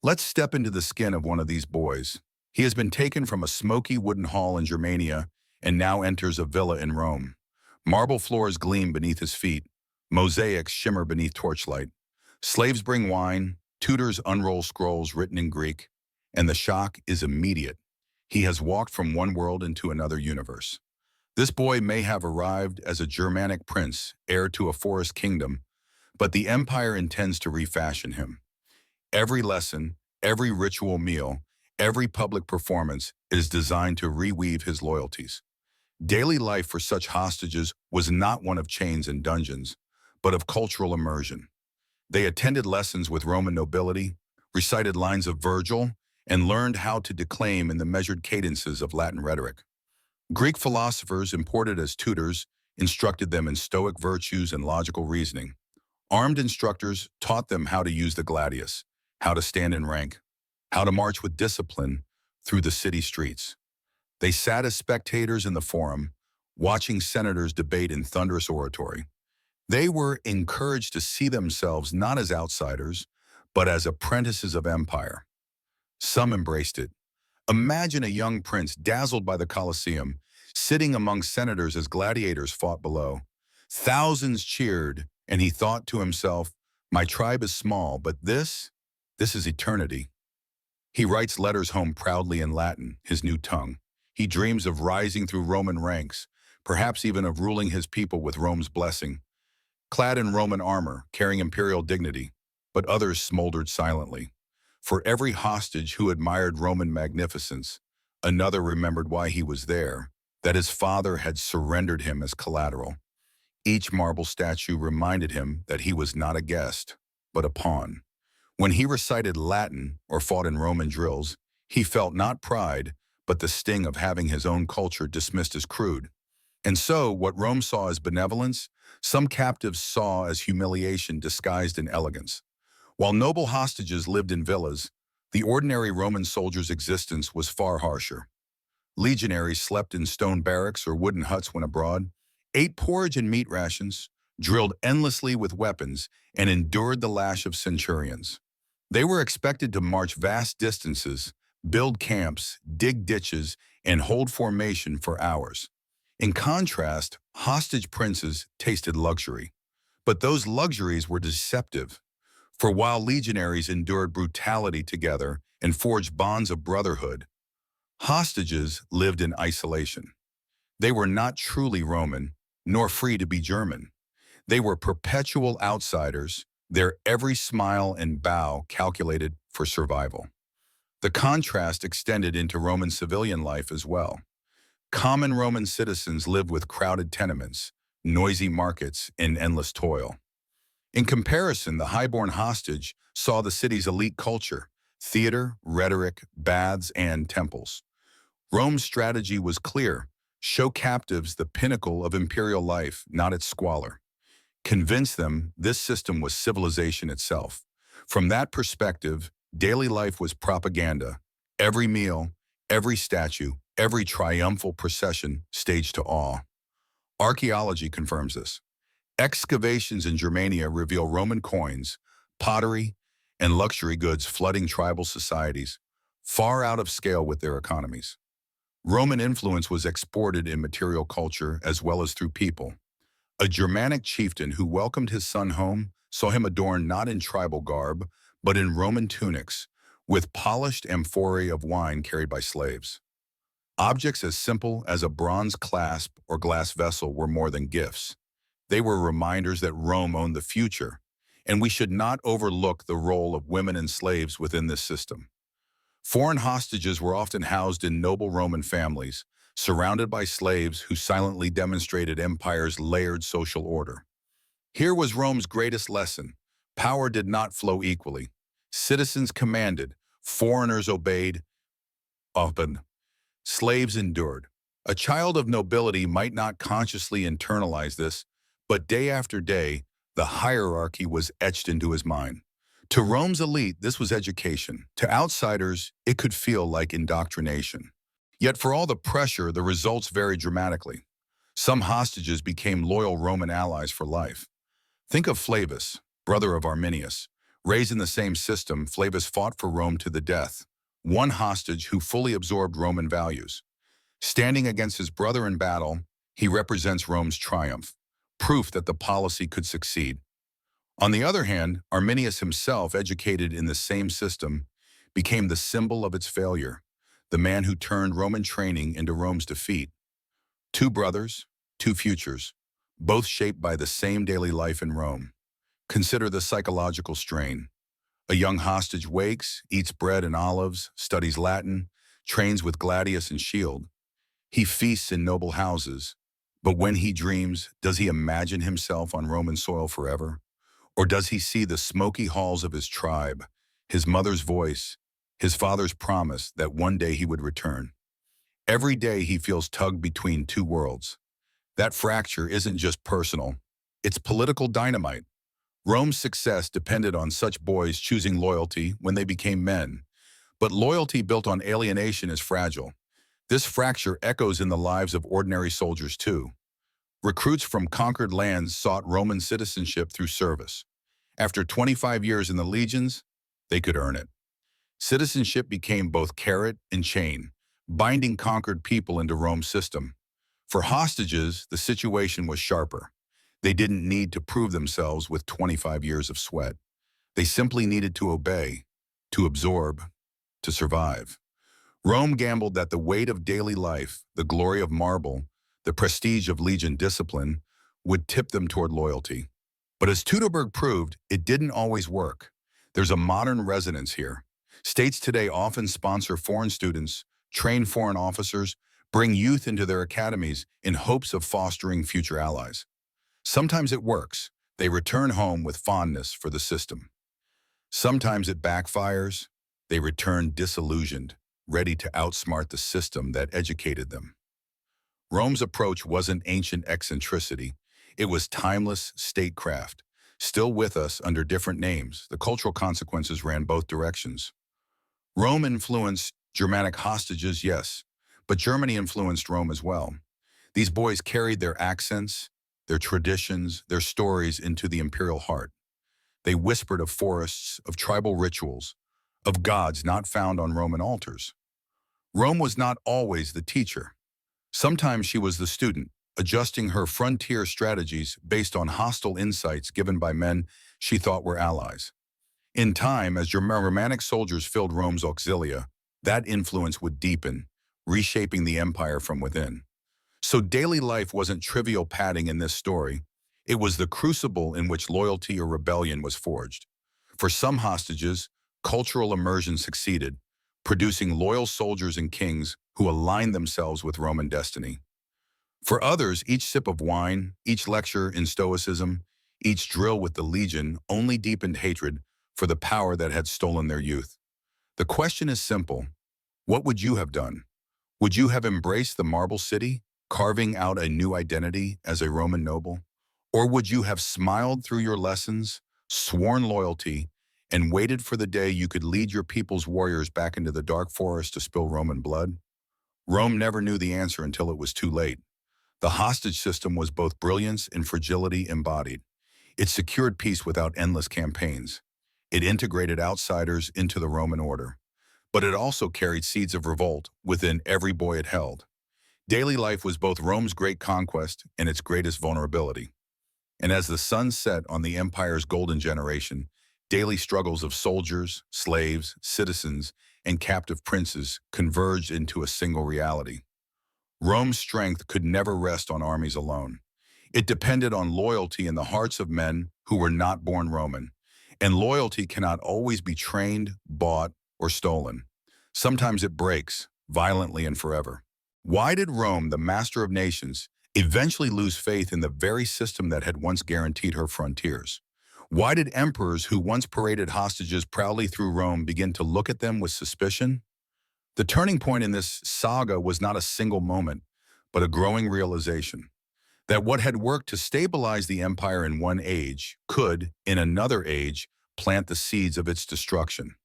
Let's step into the skin of one of these boys. He has been taken from a smoky wooden hall in Germania and now enters a villa in Rome. Marble floors gleam beneath his feet. Mosaics shimmer beneath torchlight. Slaves bring wine, tutors unroll scrolls written in Greek, and the shock is immediate. He has walked from one world into another universe. This boy may have arrived as a Germanic prince, heir to a forest kingdom, but the empire intends to refashion him. Every lesson, every ritual meal, every public performance is designed to reweave his loyalties. Daily life for such hostages was not one of chains and dungeons, but of cultural immersion. They attended lessons with Roman nobility, recited lines of Virgil, and learned how to declaim in the measured cadences of Latin rhetoric. Greek philosophers, imported as tutors, instructed them in stoic virtues and logical reasoning. Armed instructors taught them how to use the gladius, how to stand in rank, how to march with discipline through the city streets. They sat as spectators in the forum, watching senators debate in thunderous oratory. They were encouraged to see themselves not as outsiders, but as apprentices of empire. Some embraced it. Imagine a young prince dazzled by the Colosseum, sitting among senators as gladiators fought below. Thousands cheered, and he thought to himself, "My tribe is small, but this is eternity." He writes letters home proudly in Latin, his new tongue. He dreams of rising through Roman ranks, perhaps even of ruling his people with Rome's blessing. Clad in Roman armor, carrying imperial dignity, but others smoldered silently. For every hostage who admired Roman magnificence, another remembered why he was there, that his father had surrendered him as collateral. Each marble statue reminded him that he was not a guest, but a pawn. When he recited Latin or fought in Roman drills, he felt not pride, but the sting of having his own culture dismissed as crude. And so, what Rome saw as benevolence, some captives saw as humiliation disguised in elegance. While noble hostages lived in villas, the ordinary Roman soldier's existence was far harsher. Legionaries slept in stone barracks or wooden huts when abroad, ate porridge and meat rations, drilled endlessly with weapons, and endured the lash of centurions. They were expected to march vast distances, build camps, dig ditches, and hold formation for hours. In contrast, hostage princes tasted luxury. But those luxuries were deceptive. For while legionaries endured brutality together and forged bonds of brotherhood, hostages lived in isolation. They were not truly Roman, nor free to be German. They were perpetual outsiders, their every smile and bow calculated for survival. The contrast extended into Roman civilian life as well. Common Roman citizens lived with crowded tenements, noisy markets, and endless toil. In comparison, the highborn hostage saw the city's elite culture, theater, rhetoric, baths, and temples. Rome's strategy was clear: Show captives the pinnacle of imperial life, not its squalor. Convince them this system was civilization itself. From that perspective, daily life was propaganda. Every meal, every statue, every triumphal procession staged to awe. Archaeology confirms this. Excavations in Germania reveal Roman coins, pottery, and luxury goods flooding tribal societies, far out of scale with their economies. Roman influence was exported in material culture as well as through people. A Germanic chieftain who welcomed his son home saw him adorned not in tribal garb, but in Roman tunics, with polished amphorae of wine carried by slaves. Objects as simple as a bronze clasp or glass vessel were more than gifts. They were reminders that Rome owned the future, and we should not overlook the role of women and slaves within this system. Foreign hostages were often housed in noble Roman families, surrounded by slaves who silently demonstrated empire's layered social order. Here was Rome's greatest lesson. Power did not flow equally. Citizens commanded, foreigners obeyed, often slaves endured. A child of nobility might not consciously internalize this, but day after day, the hierarchy was etched into his mind. To Rome's elite, this was education. To outsiders, it could feel like indoctrination. Yet for all the pressure, the results varied dramatically. Some hostages became loyal Roman allies for life. Think of Flavius, brother of Arminius. Raised in the same system, Flavius fought for Rome to the death, one hostage who fully absorbed Roman values. Standing against his brother in battle, he represents Rome's triumph, proof that the policy could succeed. On the other hand, Arminius himself, educated in the same system, became the symbol of its failure, the man who turned Roman training into Rome's defeat. Two brothers, two futures, both shaped by the same daily life in Rome. Consider the psychological strain. A young hostage wakes, eats bread and olives, studies Latin, trains with gladius and shield. He feasts in noble houses, but when he dreams, does he imagine himself on Roman soil forever? Or does he see the smoky halls of his tribe, his mother's voice, his father's promise that one day he would return? Every day he feels tugged between two worlds. That fracture isn't just personal, it's political dynamite. Rome's success depended on such boys choosing loyalty when they became men. But loyalty built on alienation is fragile. This fracture echoes in the lives of ordinary soldiers too. Recruits from conquered lands sought Roman citizenship through service. After 25 years in the legions, they could earn it. Citizenship became both carrot and chain, binding conquered people into Rome's system. For hostages, the situation was sharper. They didn't need to prove themselves with 25 years of sweat. They simply needed to obey, to absorb, to survive. Rome gambled that the weight of daily life, the glory of marble, the prestige of legion discipline, would tip them toward loyalty. But as Teutoburg proved, it didn't always work. There's a modern resonance here. States today often sponsor foreign students, train foreign officers, bring youth into their academies in hopes of fostering future allies. Sometimes it works. They return home with fondness for the system. Sometimes it backfires. They return disillusioned, ready to outsmart the system that educated them. Rome's approach wasn't ancient eccentricity. It was timeless statecraft. Still with us under different names, the cultural consequences ran both directions. Rome influenced Germanic hostages, yes, but Germany influenced Rome as well. These boys carried their accents, their traditions, their stories into the imperial heart. They whispered of forests, of tribal rituals, of gods not found on Roman altars. Rome was not always the teacher. Sometimes she was the student, adjusting her frontier strategies based on hostile insights given by men she thought were allies. In time, as Germanic soldiers filled Rome's auxilia, that influence would deepen, reshaping the empire from within. So daily life wasn't trivial padding in this story. It was the crucible in which loyalty or rebellion was forged. For some hostages, cultural immersion succeeded, producing loyal soldiers and kings who aligned themselves with Roman destiny. For others, each sip of wine, each lecture in Stoicism, each drill with the legion only deepened hatred for the power that had stolen their youth. The question is simple. What would you have done? Would you have embraced the marble city, carving out a new identity as a Roman noble? Or would you have smiled through your lessons, sworn loyalty, and waited for the day you could lead your people's warriors back into the dark forest to spill Roman blood? Rome never knew the answer until it was too late. The hostage system was both brilliance and fragility embodied. It secured peace without endless campaigns. It integrated outsiders into the Roman order. But it also carried seeds of revolt within every boy it held. Daily life was both Rome's great conquest and its greatest vulnerability. And as the sun set on the empire's golden generation, daily struggles of soldiers, slaves, citizens, and captive princes converged into a single reality. Rome's strength could never rest on armies alone. It depended on loyalty in the hearts of men who were not born Roman. And loyalty cannot always be trained, bought, or stolen. Sometimes it breaks, violently and forever. Why did Rome, the master of nations, eventually lose faith in the very system that had once guaranteed her frontiers? Why did emperors who once paraded hostages proudly through Rome begin to look at them with suspicion? The turning point in this saga was not a single moment, but a growing realization that what had worked to stabilize the empire in one age could, in another age, plant the seeds of its destruction.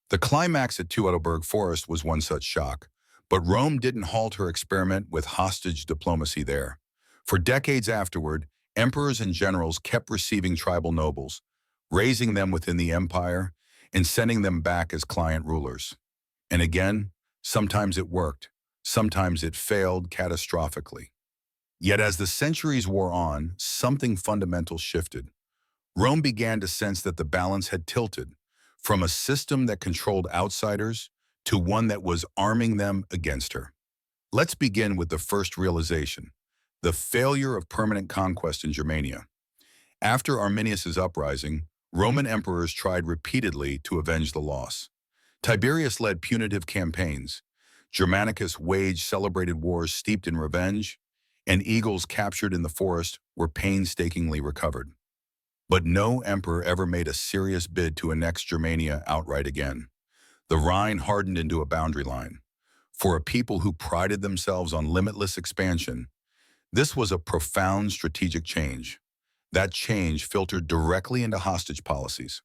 The climax at Teutoburg Forest was one such shock, but Rome didn't halt her experiment with hostage diplomacy there. For decades afterward, emperors and generals kept receiving tribal nobles, raising them within the empire, and sending them back as client rulers. And again, sometimes it worked, sometimes it failed catastrophically. Yet as the centuries wore on, something fundamental shifted. Rome began to sense that the balance had tilted from a system that controlled outsiders to one that was arming them against her. Let's begin with the first realization, the failure of permanent conquest in Germania. After Arminius's uprising, Roman emperors tried repeatedly to avenge the loss. Tiberius led punitive campaigns. Germanicus waged celebrated wars steeped in revenge, and eagles captured in the forest were painstakingly recovered. But no emperor ever made a serious bid to annex Germania outright again. The Rhine hardened into a boundary line. For a people who prided themselves on limitless expansion, this was a profound strategic change. That change filtered directly into hostage policies.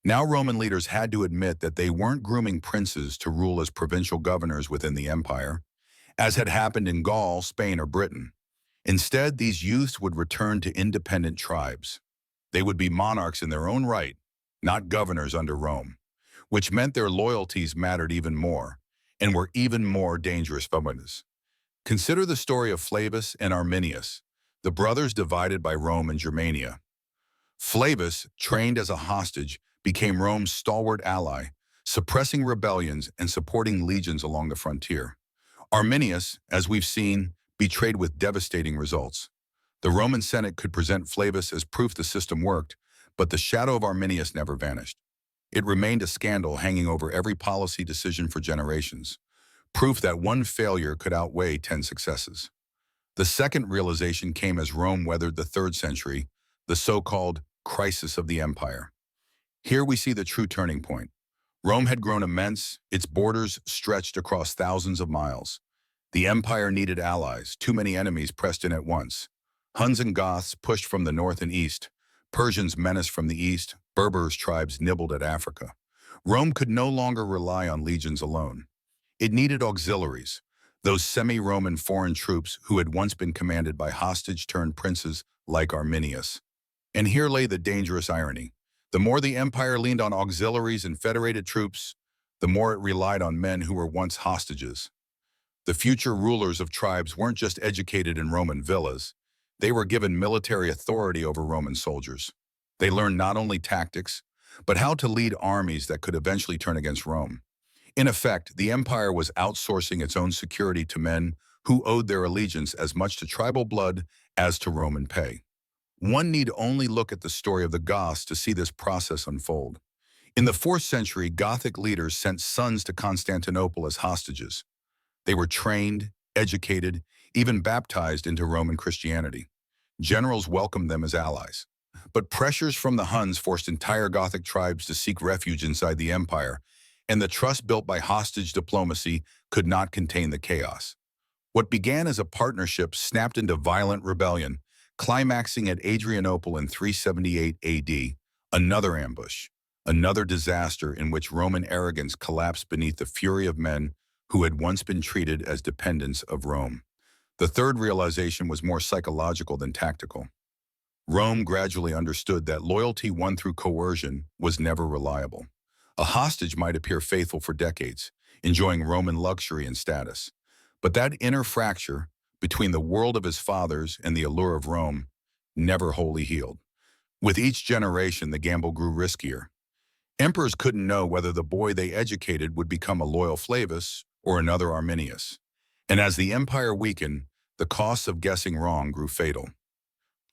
Now Roman leaders had to admit that they weren't grooming princes to rule as provincial governors within the empire, as had happened in Gaul, Spain, or Britain. Instead, these youths would return to independent tribes. They would be monarchs in their own right, not governors under Rome, which meant their loyalties mattered even more and were even more dangerous weapons. Consider the story of Flavius and Arminius, the brothers divided by Rome and Germania. Flavius, trained as a hostage, became Rome's stalwart ally, suppressing rebellions and supporting legions along the frontier. Arminius, as we've seen, betrayed with devastating results. The Roman Senate could present Flavius as proof the system worked, but the shadow of Arminius never vanished. It remained a scandal hanging over every policy decision for generations, proof that one failure could outweigh 10 successes. The second realization came as Rome weathered the 3rd century, the so-called crisis of the empire. Here we see the true turning point. Rome had grown immense, its borders stretched across thousands of miles. The empire needed allies, too many enemies pressed in at once. Huns and Goths pushed from the north and east, Persians menaced from the east, Berbers tribes nibbled at Africa. Rome could no longer rely on legions alone. It needed auxiliaries, those semi-Roman foreign troops who had once been commanded by hostage-turned princes like Arminius. And here lay the dangerous irony. The more the empire leaned on auxiliaries and federated troops, the more it relied on men who were once hostages. The future rulers of tribes weren't just educated in Roman villas. They were given military authority over Roman soldiers. They learned not only tactics, but how to lead armies that could eventually turn against Rome. In effect, the empire was outsourcing its own security to men who owed their allegiance as much to tribal blood as to Roman pay. One need only look at the story of the Goths to see this process unfold. In the 4th century, Gothic leaders sent sons to Constantinople as hostages. They were trained, educated, even baptized into Roman Christianity. Generals welcomed them as allies. But pressures from the Huns forced entire Gothic tribes to seek refuge inside the empire, and the trust built by hostage diplomacy could not contain the chaos. What began as a partnership snapped into violent rebellion, climaxing at Adrianople in 378 AD, another ambush, another disaster in which Roman arrogance collapsed beneath the fury of men who had once been treated as dependents of Rome. The third realization was more psychological than tactical. Rome gradually understood that loyalty won through coercion was never reliable. A hostage might appear faithful for decades, enjoying Roman luxury and status. But that inner fracture between the world of his fathers and the allure of Rome never wholly healed. With each generation, the gamble grew riskier. Emperors couldn't know whether the boy they educated would become a loyal Flavius or another Arminius. And as the empire weakened, the costs of guessing wrong grew fatal.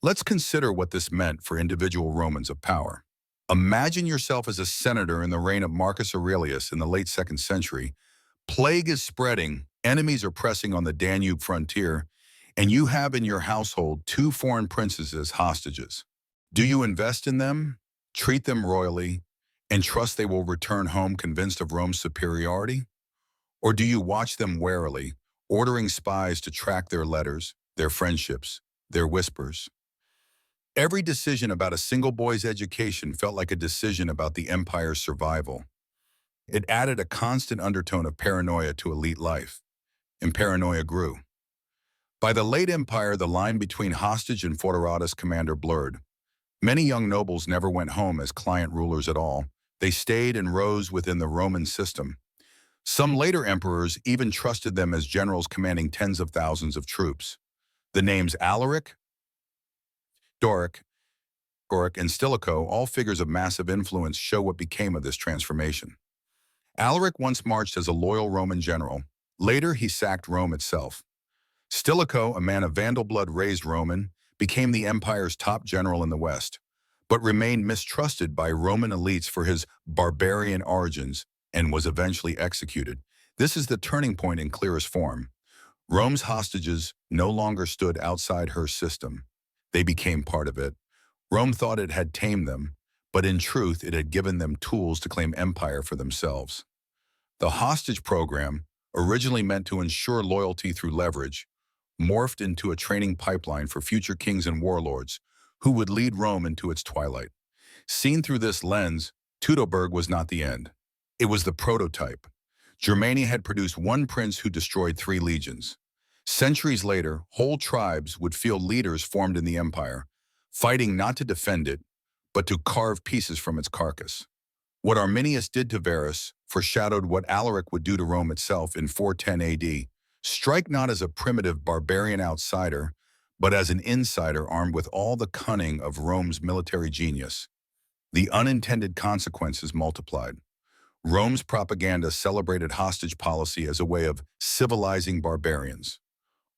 Let's consider what this meant for individual Romans of power. Imagine yourself as a senator in the reign of Marcus Aurelius in the late 2nd century. Plague is spreading, enemies are pressing on the Danube frontier, and you have in your household 2 foreign princes as hostages. Do you invest in them, treat them royally, and trust they will return home convinced of Rome's superiority? Or do you watch them warily, ordering spies to track their letters, their friendships, their whispers? Every decision about a single boy's education felt like a decision about the empire's survival. It added a constant undertone of paranoia to elite life, and paranoia grew. By the late empire, the line between hostage and foederatus commander blurred. Many young nobles never went home as client rulers at all. They stayed and rose within the Roman system. Some later emperors even trusted them as generals commanding tens of thousands of troops. The names Alaric, Doric, Goric, and Stilicho, all figures of massive influence, show what became of this transformation. Alaric once marched as a loyal Roman general. Later, he sacked Rome itself. Stilicho, a man of Vandal blood raised Roman, became the empire's top general in the West, but remained mistrusted by Roman elites for his barbarian origins and was eventually executed. This is the turning point in clearest form. Rome's hostages no longer stood outside her system. They became part of it. Rome thought it had tamed them, but in truth it had given them tools to claim empire for themselves. The hostage program, originally meant to ensure loyalty through leverage, morphed into a training pipeline for future kings and warlords who would lead Rome into its twilight. Seen through this lens, Teutoburg was not the end. It was the prototype. Germania had produced one prince who destroyed 3 legions. Centuries later, whole tribes would field leaders formed in the empire, fighting not to defend it, but to carve pieces from its carcass. What Arminius did to Varus foreshadowed what Alaric would do to Rome itself in 410 AD. Strike not as a primitive barbarian outsider, but as an insider armed with all the cunning of Rome's military genius. The unintended consequences multiplied. Rome's propaganda celebrated hostage policy as a way of civilizing barbarians.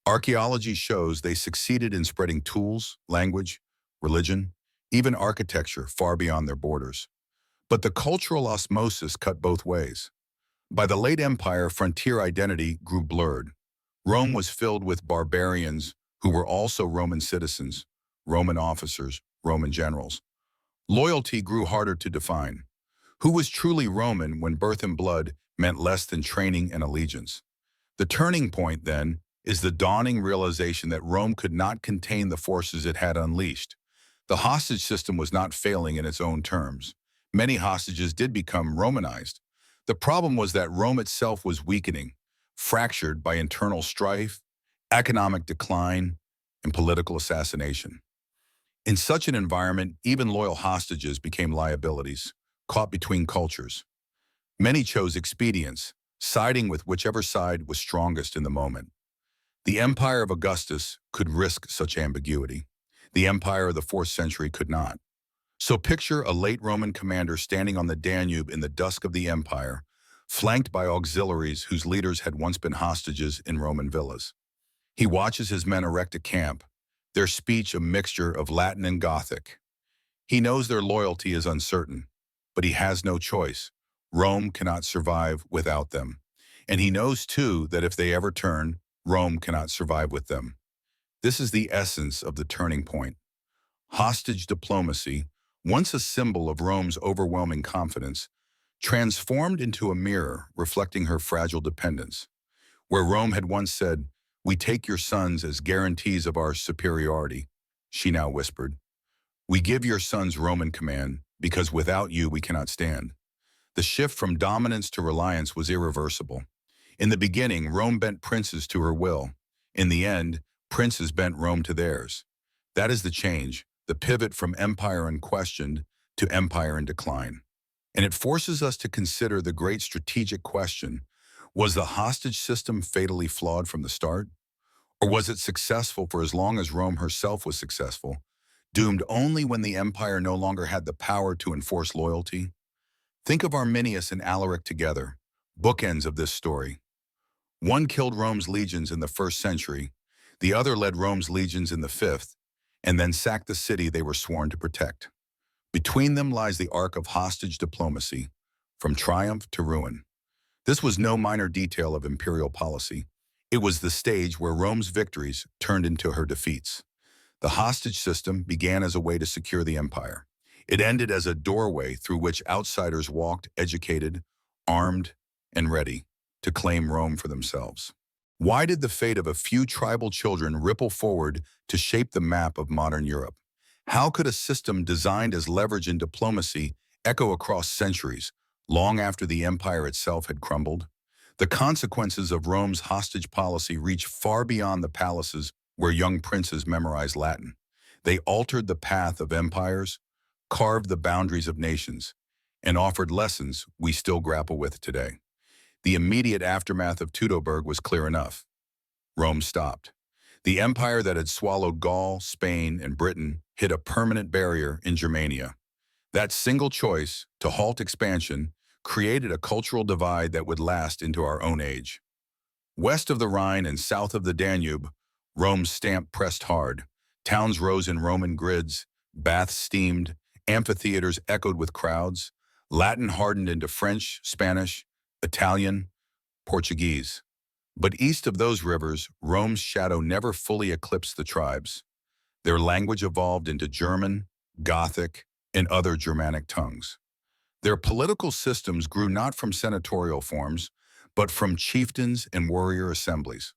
Archaeology shows they succeeded in spreading tools, language, religion, even architecture far beyond their borders. But the cultural osmosis cut both ways. By the late empire, frontier identity grew blurred. Rome was filled with barbarians who were also Roman citizens, Roman officers, Roman generals. Loyalty grew harder to define. Who was truly Roman when birth and blood meant less than training and allegiance? The turning point, then, is the dawning realization that Rome could not contain the forces it had unleashed. The hostage system was not failing in its own terms. Many hostages did become Romanized. The problem was that Rome itself was weakening, fractured by internal strife, economic decline, and political assassination. In such an environment, even loyal hostages became liabilities, caught between cultures. Many chose expedience, siding with whichever side was strongest in the moment. The empire of Augustus could risk such ambiguity. The empire of the 4th century could not. So picture a late Roman commander standing on the Danube in the dusk of the empire, flanked by auxiliaries whose leaders had once been hostages in Roman villas. He watches his men erect a camp, their speech a mixture of Latin and Gothic. He knows their loyalty is uncertain, but he has no choice. Rome cannot survive without them. And he knows, too, that if they ever turn, Rome cannot survive with them. This is the essence of the turning point. Hostage diplomacy, once a symbol of Rome's overwhelming confidence, transformed into a mirror reflecting her fragile dependence. Where Rome had once said, "We take your sons as guarantees of our superiority," she now whispered. "We give your sons Roman command, because without you we cannot stand." The shift from dominance to reliance was irreversible. In the beginning, Rome bent princes to her will. In the end, princes bent Rome to theirs. That is the change, the pivot from empire unquestioned to empire in decline. And it forces us to consider the great strategic question: was the hostage system fatally flawed from the start? Or was it successful for as long as Rome herself was successful, doomed only when the empire no longer had the power to enforce loyalty? Think of Arminius and Alaric together, bookends of this story. One killed Rome's legions in the 1st century, the other led Rome's legions in the 5th, and then sacked the city they were sworn to protect. Between them lies the arc of hostage diplomacy, from triumph to ruin. This was no minor detail of imperial policy. It was the stage where Rome's victories turned into her defeats. The hostage system began as a way to secure the empire. It ended as a doorway through which outsiders walked, educated, armed, and ready to claim Rome for themselves. Why did the fate of a few tribal children ripple forward to shape the map of modern Europe? How could a system designed as leverage in diplomacy echo across centuries, long after the empire itself had crumbled? The consequences of Rome's hostage policy reached far beyond the palaces where young princes memorized Latin. They altered the path of empires, carved the boundaries of nations, and offered lessons we still grapple with today. The immediate aftermath of Teutoburg was clear enough. Rome stopped. The empire that had swallowed Gaul, Spain, and Britain hit a permanent barrier in Germania. That single choice to halt expansion created a cultural divide that would last into our own age. West of the Rhine and south of the Danube, Rome's stamp pressed hard. Towns rose in Roman grids, baths steamed, amphitheaters echoed with crowds. Latin hardened into French, Spanish, Italian, Portuguese. But east of those rivers, Rome's shadow never fully eclipsed the tribes. Their language evolved into German, Gothic, and other Germanic tongues. Their political systems grew not from senatorial forms, but from chieftains and warrior assemblies.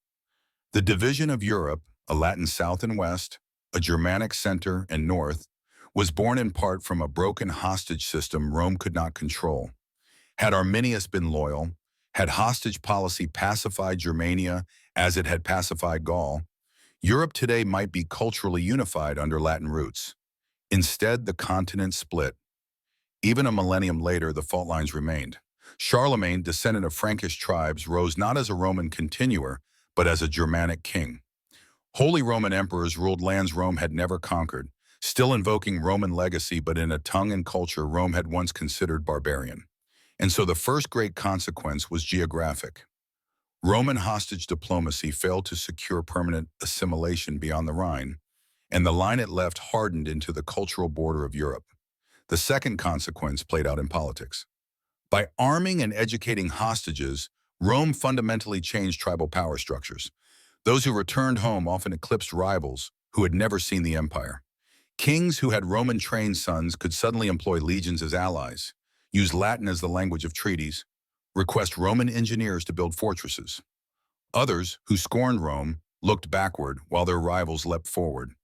The division of Europe, a Latin south and west, a Germanic center and north, was born in part from a broken hostage system Rome could not control. Had Arminius been loyal, had hostage policy pacified Germania as it had pacified Gaul, Europe today might be culturally unified under Latin roots. Instead, the continent split. Even a millennium later, the fault lines remained. Charlemagne, descendant of Frankish tribes, rose not as a Roman continuer, but as a Germanic king. Holy Roman emperors ruled lands Rome had never conquered, still invoking Roman legacy but in a tongue and culture Rome had once considered barbarian. And so the first great consequence was geographic. Roman hostage diplomacy failed to secure permanent assimilation beyond the Rhine, and the line it left hardened into the cultural border of Europe. The second consequence played out in politics. By arming and educating hostages, Rome fundamentally changed tribal power structures. Those who returned home often eclipsed rivals who had never seen the empire. Kings who had Roman-trained sons could suddenly employ legions as allies, use Latin as the language of treaties, request Roman engineers to build fortresses. Others, who scorned Rome, looked backward while their rivals leapt forward.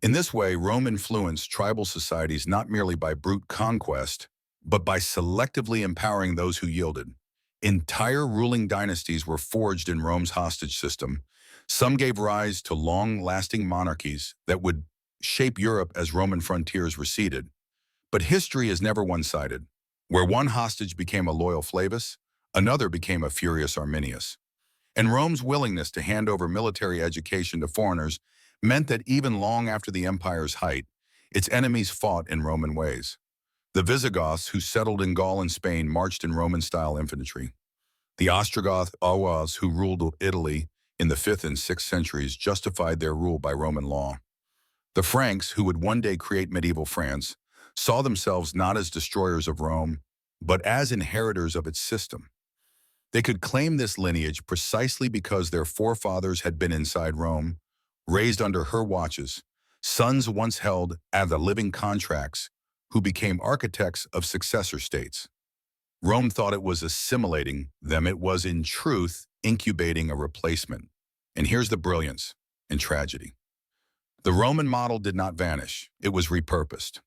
In this way, Rome influenced tribal societies not merely by brute conquest, but by selectively empowering those who yielded. Entire ruling dynasties were forged in Rome's hostage system. Some gave rise to long-lasting monarchies that would shape Europe as Roman frontiers receded. But history is never one-sided. Where one hostage became a loyal Flavius, another became a furious Arminius. And Rome's willingness to hand over military education to foreigners meant that even long after the empire's height, its enemies fought in Roman ways. The Visigoths, who settled in Gaul and Spain, marched in Roman-style infantry. The Ostrogoth Avars, who ruled Italy in the 5th and 6th centuries, justified their rule by Roman law. The Franks, who would one day create medieval France, saw themselves not as destroyers of Rome, but as inheritors of its system. They could claim this lineage precisely because their forefathers had been inside Rome, raised under her watches, sons once held as the living contracts who became architects of successor states. Rome thought it was assimilating them. It was, in truth, incubating a replacement. And here's the brilliance and tragedy. The Roman model did not vanish, it was repurposed.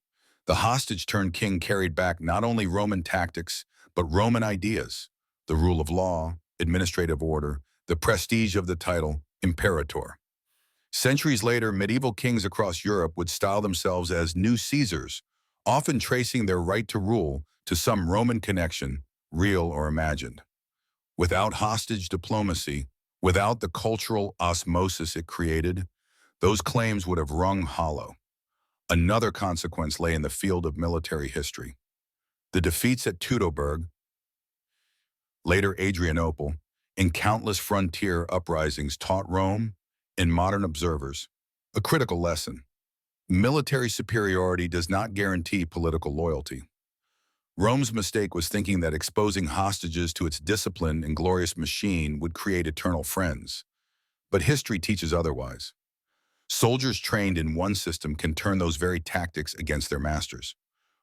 The hostage-turned king carried back not only Roman tactics, but Roman ideas, the rule of law, administrative order, the prestige of the title, imperator. Centuries later, medieval kings across Europe would style themselves as new Caesars, often tracing their right to rule to some Roman connection, real or imagined. Without hostage diplomacy, without the cultural osmosis it created, those claims would have rung hollow. Another consequence lay in the field of military history. The defeats at Teutoburg, later Adrianople, and countless frontier uprisings taught Rome, and modern observers, a critical lesson. Military superiority does not guarantee political loyalty. Rome's mistake was thinking that exposing hostages to its disciplined and glorious machine would create eternal friends. But history teaches otherwise. Soldiers trained in one system can turn those very tactics against their masters.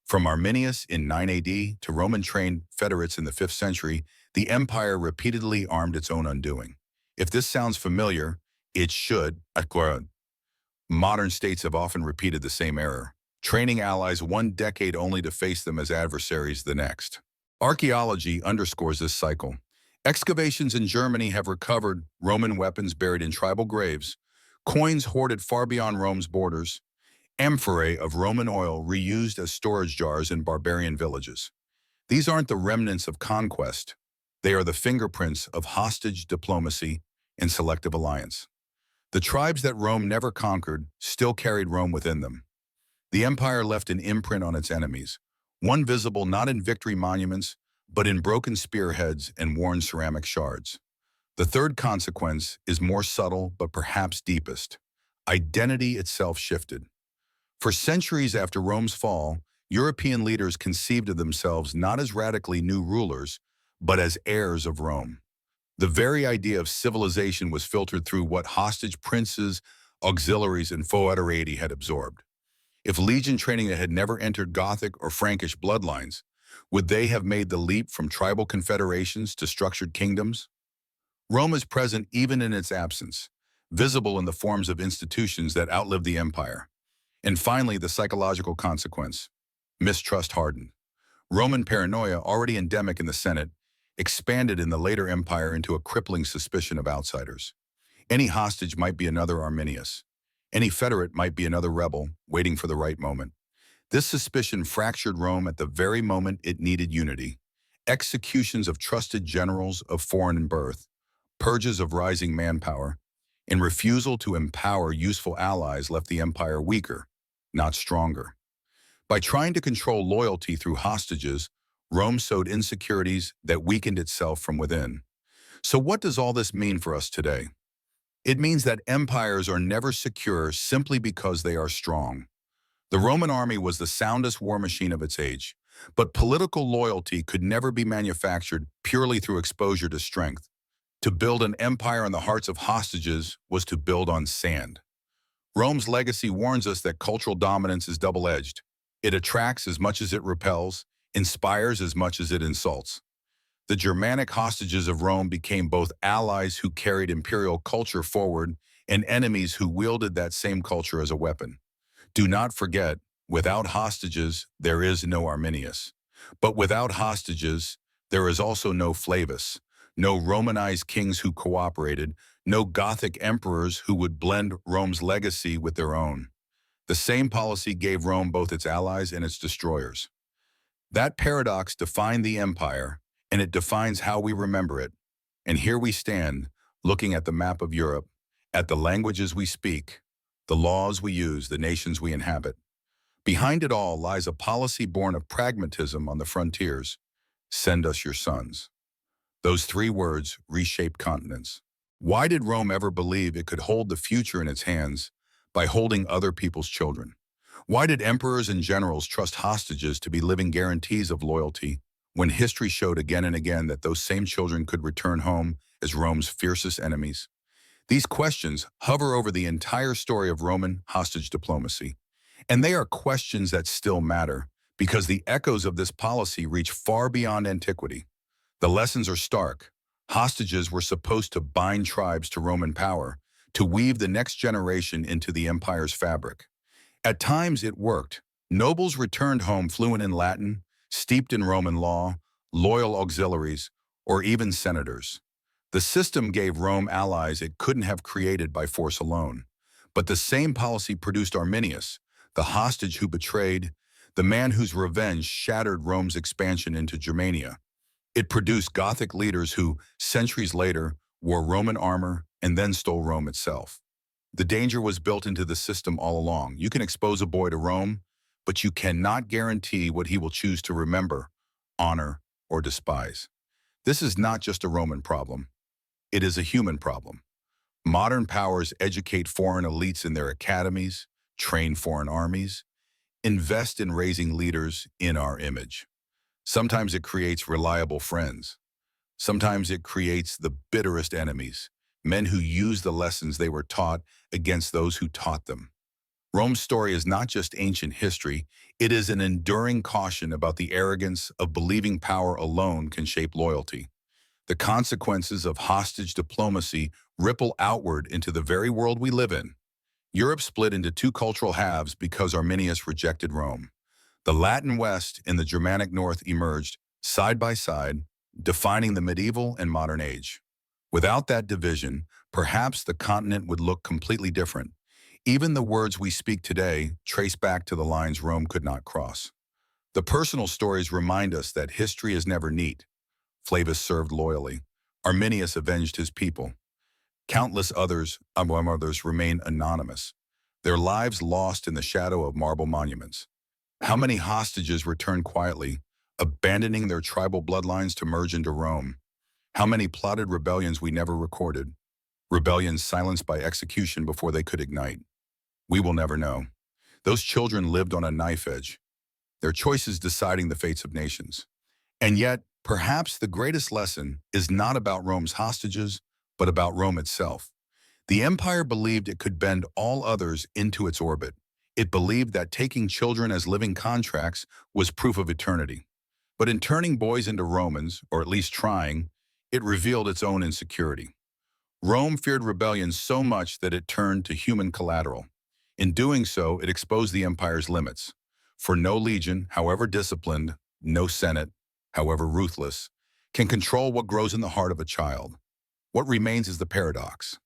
From Arminius in 9 AD to Roman-trained federates in the 5th century, the empire repeatedly armed its own undoing. If this sounds familiar, it should. Modern states have often repeated the same error, training allies one decade only to face them as adversaries the next. Archaeology underscores this cycle. Excavations in Germany have recovered Roman weapons buried in tribal graves, coins hoarded far beyond Rome's borders, amphorae of Roman oil reused as storage jars in barbarian villages. These aren't the remnants of conquest. They are the fingerprints of hostage diplomacy and selective alliance. The tribes that Rome never conquered still carried Rome within them. The empire left an imprint on its enemies, one visible not in victory monuments, but in broken spearheads and worn ceramic shards. The third consequence is more subtle but perhaps deepest. Identity itself shifted. For centuries after Rome's fall, European leaders conceived of themselves not as radically new rulers, but as heirs of Rome. The very idea of civilization was filtered through what hostage princes, auxiliaries, and foederati had absorbed. If legion training had never entered Gothic or Frankish bloodlines, would they have made the leap from tribal confederations to structured kingdoms? Rome is present even in its absence, visible in the forms of institutions that outlived the empire. And finally, the psychological consequence. Mistrust hardened. Roman paranoia, already endemic in the Senate, expanded in the later empire into a crippling suspicion of outsiders. Any hostage might be another Arminius. Any federate might be another rebel, waiting for the right moment. This suspicion fractured Rome at the very moment it needed unity. Executions of trusted generals of foreign birth, purges of rising manpower, and refusal to empower useful allies left the empire weaker, not stronger. By trying to control loyalty through hostages, Rome sowed insecurities that weakened itself from within. So what does all this mean for us today? It means that empires are never secure simply because they are strong. The Roman army was the soundest war machine of its age, but political loyalty could never be manufactured purely through exposure to strength. To build an empire in the hearts of hostages was to build on sand. Rome's legacy warns us that cultural dominance is double-edged. It attracts as much as it repels, inspires as much as it insults. The Germanic hostages of Rome became both allies who carried imperial culture forward and enemies who wielded that same culture as a weapon. Do not forget, without hostages, there is no Arminius. But without hostages, there is also no Flavius, no Romanized kings who cooperated, no Gothic emperors who would blend Rome's legacy with their own. The same policy gave Rome both its allies and its destroyers. That paradox defined the empire, and it defines how we remember it. And here we stand, looking at the map of Europe, at the languages we speak, the laws we use, the nations we inhabit. Behind it all lies a policy born of pragmatism on the frontiers. Send us your sons. Those three words reshaped continents. Why did Rome ever believe it could hold the future in its hands by holding other people's children? Why did emperors and generals trust hostages to be living guarantees of loyalty when history showed again and again that those same children could return home as Rome's fiercest enemies? These questions hover over the entire story of Roman hostage diplomacy. And they are questions that still matter because the echoes of this policy reach far beyond antiquity. The lessons are stark. Hostages were supposed to bind tribes to Roman power, to weave the next generation into the empire's fabric. At times it worked. Nobles returned home fluent in Latin, steeped in Roman law, loyal auxiliaries, or even senators. The system gave Rome allies it couldn't have created by force alone. But the same policy produced Arminius, the hostage who betrayed, the man whose revenge shattered Rome's expansion into Germania. It produced Gothic leaders who, centuries later, wore Roman armor and then stole Rome itself. The danger was built into the system all along. You can expose a boy to Rome, but you cannot guarantee what he will choose to remember, honor, or despise. This is not just a Roman problem. It is a human problem. Modern powers educate foreign elites in their academies, train foreign armies, invest in raising leaders in our image. Sometimes it creates reliable friends. Sometimes it creates the bitterest enemies, men who use the lessons they were taught against those who taught them. Rome's story is not just ancient history, it is an enduring caution about the arrogance of believing power alone can shape loyalty. The consequences of hostage diplomacy ripple outward into the very world we live in. Europe split into two cultural halves because Arminius rejected Rome. The Latin West and the Germanic North emerged side by side, defining the medieval and modern age. Without that division, perhaps the continent would look completely different. Even the words we speak today trace back to the lines Rome could not cross. The personal stories remind us that history is never neat. Flavius served loyally. Arminius avenged his people. Countless others, among others, remain anonymous, their lives lost in the shadow of marble monuments. How many hostages returned quietly, abandoning their tribal bloodlines to merge into Rome? How many plotted rebellions we never recorded? Rebellions silenced by execution before they could ignite. We will never know. Those children lived on a knife edge, their choices deciding the fates of nations. And yet, perhaps the greatest lesson is not about Rome's hostages, but about Rome itself. The empire believed it could bend all others into its orbit. It believed that taking children as living contracts was proof of eternity. But in turning boys into Romans, or at least trying, it revealed its own insecurity. Rome feared rebellion so much that it turned to human collateral. In doing so, it exposed the empire's limits. For no legion, however disciplined, no senate, however ruthless, can control what grows in the heart of a child. What remains is the paradox.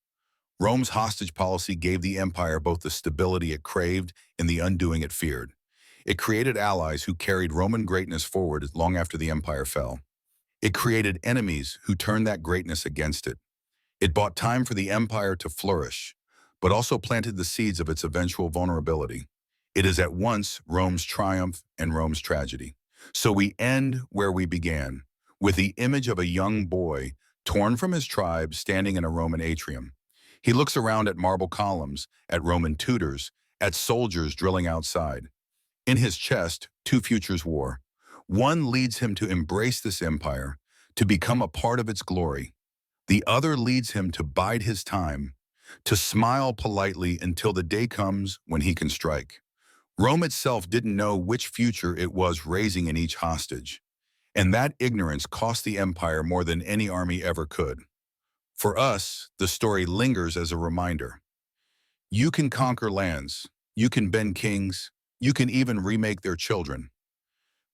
Rome's hostage policy gave the empire both the stability it craved and the undoing it feared. It created allies who carried Roman greatness forward long after the empire fell. It created enemies who turned that greatness against it. It bought time for the empire to flourish, but also planted the seeds of its eventual vulnerability. It is at once Rome's triumph and Rome's tragedy. So we end where we began, with the image of a young boy torn from his tribe standing in a Roman atrium. He looks around at marble columns, at Roman tutors, at soldiers drilling outside. In his chest, two futures war. One leads him to embrace this empire, to become a part of its glory. The other leads him to bide his time, to smile politely until the day comes when he can strike. Rome itself didn't know which future it was raising in each hostage, and that ignorance cost the empire more than any army ever could. For us, the story lingers as a reminder. You can conquer lands, you can bend kings, you can even remake their children,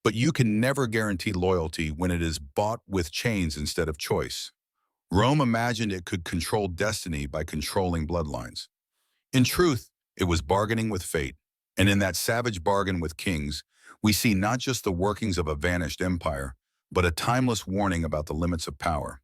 but you can never guarantee loyalty when it is bought with chains instead of choice. Rome imagined it could control destiny by controlling bloodlines. In truth, it was bargaining with fate. And in that savage bargain with kings, we see not just the workings of a vanished empire, but a timeless warning about the limits of power.